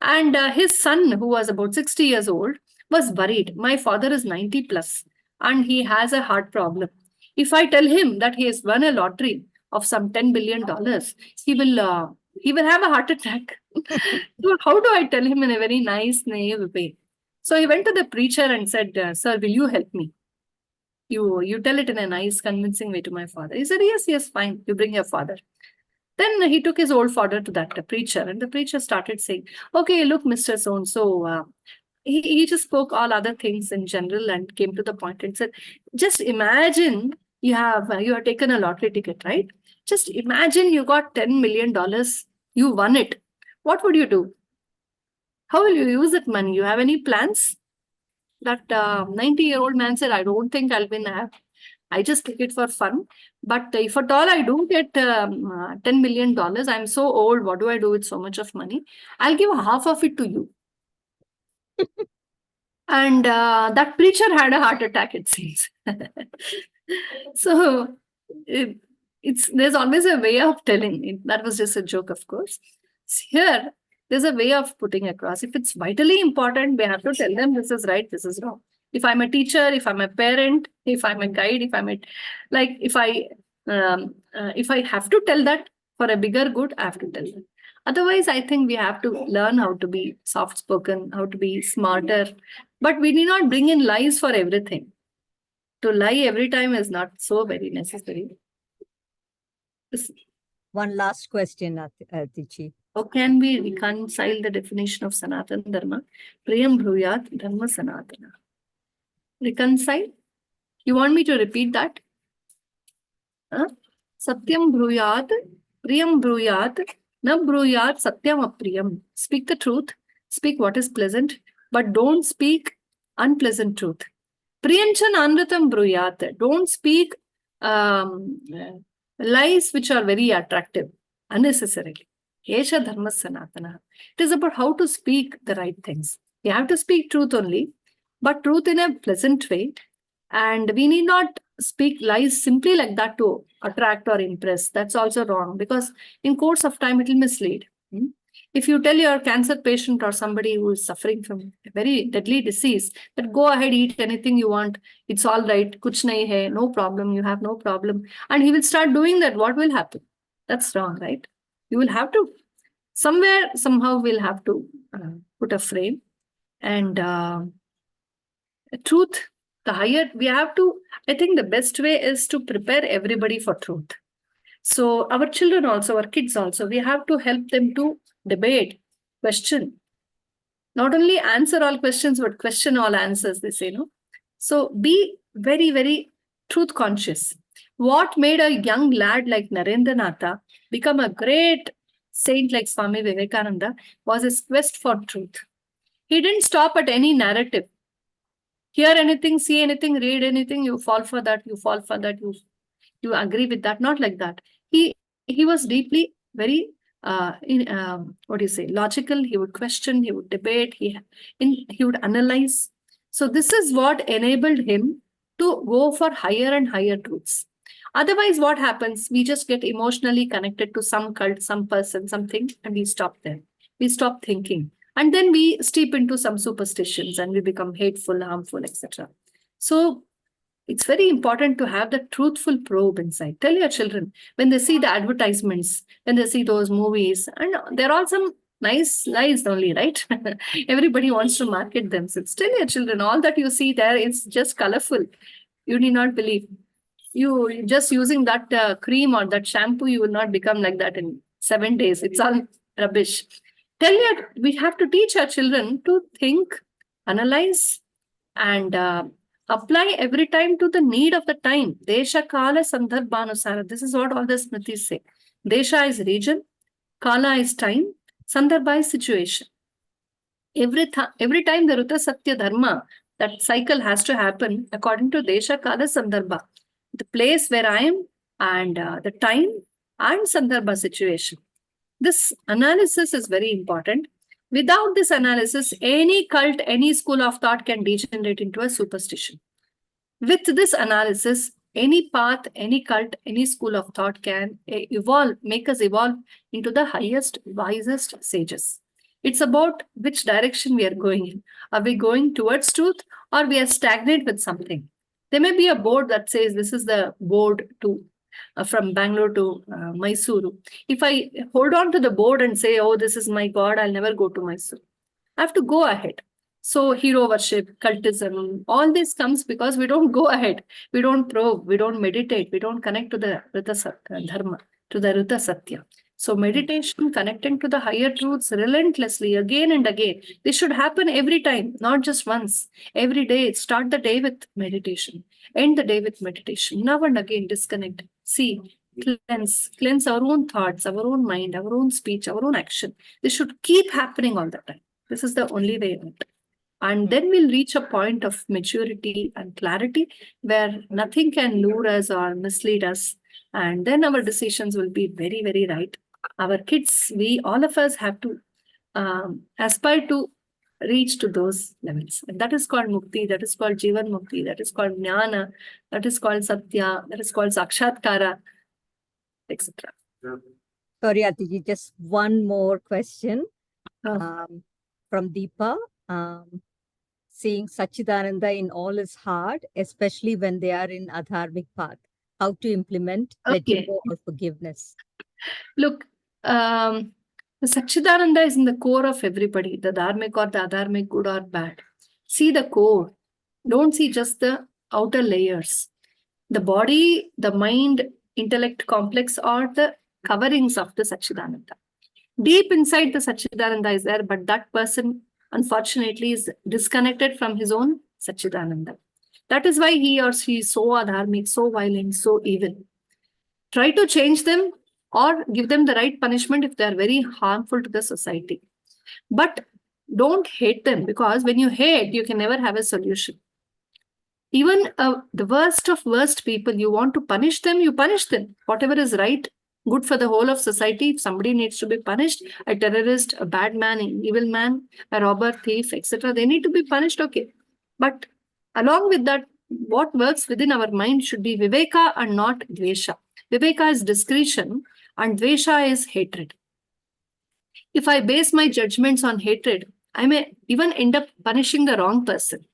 And his son, who was about 60 years old, was worried. My father is 90 plus and he has a heart problem. If I tell him that he has won a lottery of some $10 billion, he will have a heart attack. So how do I tell him in a very nice, naive way? So he went to the preacher and said, sir, will you help me? You tell it in a nice, convincing way to my father. He said, yes, fine. You bring your father. Then he took his old father to that preacher, and the preacher started saying, okay, look, Mr. So-and-so, he just spoke all other things in general and came to the point and said, just imagine you have taken a lottery ticket, right? Just imagine you got $10 million, you won it. What would you do? How will you use that money? You have any plans? That 90-year-old man said, I don't think I'll win. I just take it for fun. But if at all I do get $10 million, I'm so old. What do I do with so much of money? I'll give half of it to you. And that preacher had a heart attack, it seems. So there's always a way of telling it. That was just a joke, of course. Here, there's a way of putting across. If it's vitally important, we have to tell them this is right, this is wrong. If I'm a teacher, if I'm a parent, if I'm a guide, if I have to tell that for a bigger good, I have to tell them. Otherwise, I think we have to learn how to be soft-spoken, how to be smarter. But we need not bring in lies for everything. To lie every time is not so very necessary. One last question, Atichi. How can we reconcile the definition of Sanatana Dharma? Priyam Bruyat Dharma Sanatana. Reconcile? You want me to repeat that? Satyam Bruyat, Priyam Bruyat, Na Bruyat Satyam Apriyam. Speak the truth, speak what is pleasant, but don't speak unpleasant truth. Priyanchan Anratam Bruyat. Don't speak lies which are very attractive unnecessarily. Esha Dharma Sanatana. It is about how to speak the right things. You have to speak truth only, but truth in a pleasant way. And we need not speak lies simply like that to attract or impress. That's also wrong, because in course of time, it will mislead. If you tell your cancer patient or somebody who is suffering from a very deadly disease that go ahead, eat anything you want, it's all right, kuch nahi hai, no problem, you have no problem, and he will start doing that, what will happen? That's wrong, right? You will have to, somehow we'll have to put a frame. And truth, the higher we have to, I think the best way is to prepare everybody for truth. So our children also, our kids also, we have to help them to debate, question. Not only answer all questions, but question all answers, they say, no? So be very, very truth conscious. What made a young lad like Narendranatha become a great saint like Swami Vivekananda was his quest for truth. He didn't stop at any narrative. Hear anything, see anything, read anything, you fall for that, you fall for that, you agree with that. Not like that. He was deeply very what do you say, logical. He would question, he would debate, he would analyze. So this is what enabled him to go for higher and higher truths. Otherwise, what happens? We just get emotionally connected to some cult, some person, something, and we stop there. We stop thinking. And then we steep into some superstitions and we become hateful, harmful, etc. So it's very important to have the truthful probe inside. Tell your children when they see the advertisements, when they see those movies, and they're all some nice lies only, right? Everybody wants to market themselves. Tell your children all that you see there is just colorful. You need not believe. You just using that cream or that shampoo, you will not become like that in 7 days. It's all rubbish. We have to teach our children to think, analyze, and apply every time to the need of the time. Desha Kala Sandarbhanusara. This is what all the Smritis say. Desha is region, Kala is time, Sandarbha is situation. Every time the Ruta Satya Dharma, that cycle has to happen according to Desha Kala Sandarbha. The place where I am and the time and Sandarbha situation. This analysis is very important. Without this analysis, any cult, any school of thought can degenerate into a superstition. With this analysis, any path, any cult, any school of thought can evolve, make us evolve into the highest, wisest sages. It's about which direction we are going in. Are we going towards truth or we are stagnant with something? There may be a board that says this is the board to from Bangalore to Mysuru. If I hold on to the board and say, oh, this is my God, I'll never go to Mysuru. I have to go ahead. So hero worship, cultism, all this comes because we don't go ahead. We don't probe, we don't meditate, we don't connect to the Dharma, to the Ruta Satya. So meditation, connecting to the higher truths relentlessly, again and again. This should happen every time, not just once. Every day, start the day with meditation. End the day with meditation. Now and again, disconnect. See, cleanse our own thoughts, our own mind, our own speech, our own action. This should keep happening all the time. This is the only way out. And then we'll reach a point of maturity and clarity where nothing can lure us or mislead us. And then our decisions will be very, very right. Our kids, all of us have to aspire to reach to those levels. And that is called Mukti, that is called Jivan Mukti, that is called Jnana, that is called Satya, that is called Sakshatkara, etc. Sorry, Atiji, just one more question Oh. From Deepa. Seeing Sachidananda in all is hard, especially when they are in adharmic path. How to implement letting go or forgiveness? Look, the Sachidananda is in the core of everybody, the dharmic or the adharmic, good or bad. See the core. Don't see just the outer layers. The body, the mind, intellect complex are the coverings of the Sachidananda. Deep inside the Sachidananda is there, but that person, unfortunately, is disconnected from his own Sachidananda. That is why he or she is so adharmic, so violent, so evil. Try to change them or give them the right punishment if they are very harmful to the society. But don't hate them, because when you hate, you can never have a solution. Even the worst of worst people, you want to punish them, you punish them. Whatever is right, good for the whole of society. If somebody needs to be punished, a terrorist, a bad man, an evil man, a robber, thief, etc., they need to be punished, okay. But along with that, what works within our mind should be viveka and not dvesha. Viveka is discretion and dvesha is hatred. If I base my judgments on hatred, I may even end up punishing the wrong person.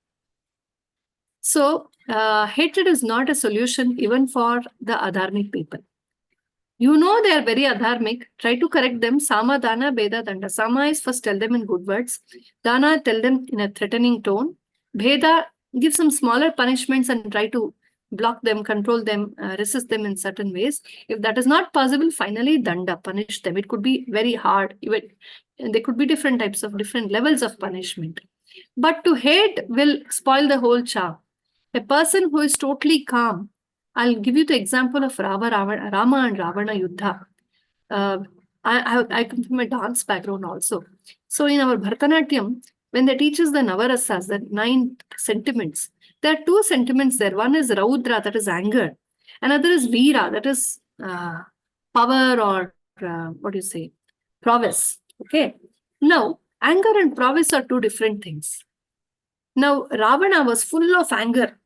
So, hatred is not a solution even for the adharmic people. You know they are very adharmic, try to correct them. Sama, Dana, Beda, Danda. Sama is first tell them in good words. Dana, tell them in a threatening tone. Beda, give some smaller punishments and try to block them, control them, resist them in certain ways. If that is not possible, finally, Danda, punish them. It could be very hard. Even there could be different types of different levels of punishment. But to hate will spoil the whole charm. A person who is totally calm I'll give you the example of Rama and Ravana Yuddha. I come from a dance background also. So in our Bharatanatyam, when they teach us the Navarasas, the 9 sentiments, there are 2 sentiments there. One is Raudra, that is anger. Another is Veera, that is power or what do you say, prowess. Okay. Now, anger and prowess are 2 different things. Now, Ravana was full of anger.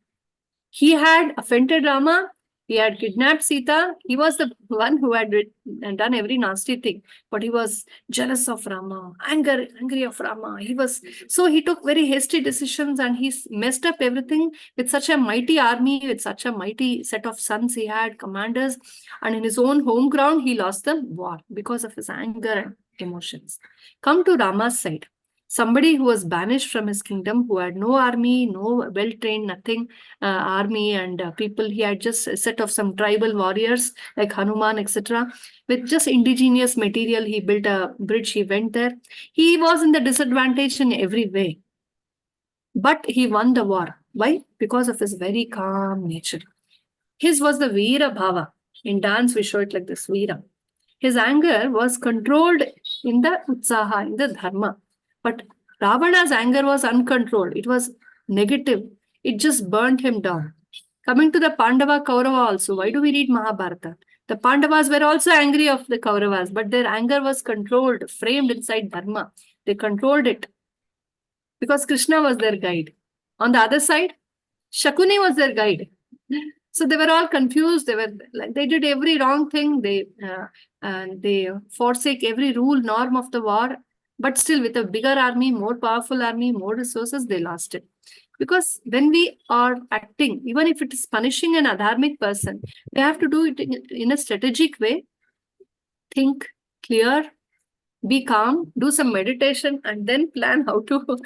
He had offended Rama. He had kidnapped Sita. He was the one who had done every nasty thing. But he was jealous of Rama, angry of Rama. So he took very hasty decisions and he messed up everything with such a mighty army, with such a mighty set of sons he had, commanders. And in his own home ground, he lost the war because of his anger and emotions. Come to Rama's side. Somebody who was banished from his kingdom, who had no army, no well-trained, nothing, army and people. He had just a set of some tribal warriors like Hanuman, etc. With just indigenous material, he built a bridge, he went there. He was in the disadvantage in every way. But he won the war. Why? Because of his very calm nature. His was the Veera Bhava. In dance, we show it like this, Veera. His anger was controlled in the Utsaha, in the Dharma. But Ravana's anger was uncontrolled. It was negative. It just burnt him down. Coming to the Pandava Kaurava also, why do we read Mahabharata? The Pandavas were also angry of the Kauravas, but their anger was controlled, framed inside Dharma. They controlled it because Krishna was their guide. On the other side, Shakuni was their guide. So they were all confused. They did every wrong thing. They forsake every rule, norm of the war. But still, with a bigger army, more powerful army, more resources, they lost it. Because when we are acting, even if it is punishing an adharmic person, we have to do it in a strategic way. Think clear, be calm, do some meditation, and then plan how to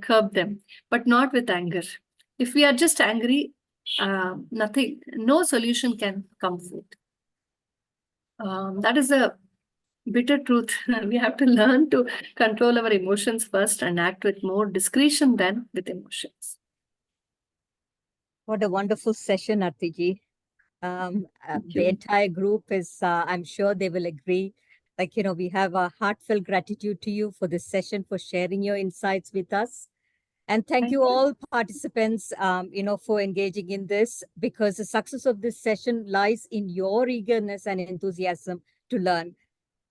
curb them, but not with anger. If we are just angry, no solution can come forth. That is a bitter truth. We have to learn to control our emotions first and act with more discretion than with emotions. What a wonderful session, Artiji. The entire group is, I'm sure they will agree. Like, we have a heartfelt gratitude to you for this session, for sharing your insights with us. And thank you all participants, for engaging in this, because the success of this session lies in your eagerness and enthusiasm to learn.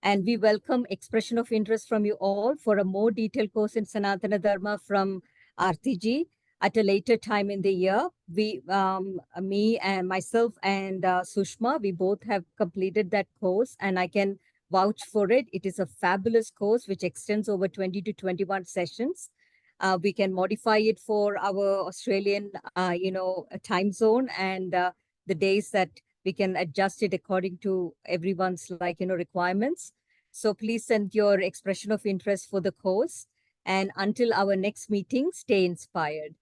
And we welcome expression of interest from you all for a more detailed course in Sanatana Dharma from Artiji at a later time in the year. Me and myself and Sushma, we both have completed that course, and I can vouch for it. It is a fabulous course which extends over 20 to 21 sessions. We can modify it for our Australian, time zone, and the days that we can adjust it according to everyone's requirements. So please send your expression of interest for the course. And until our next meeting, stay inspired.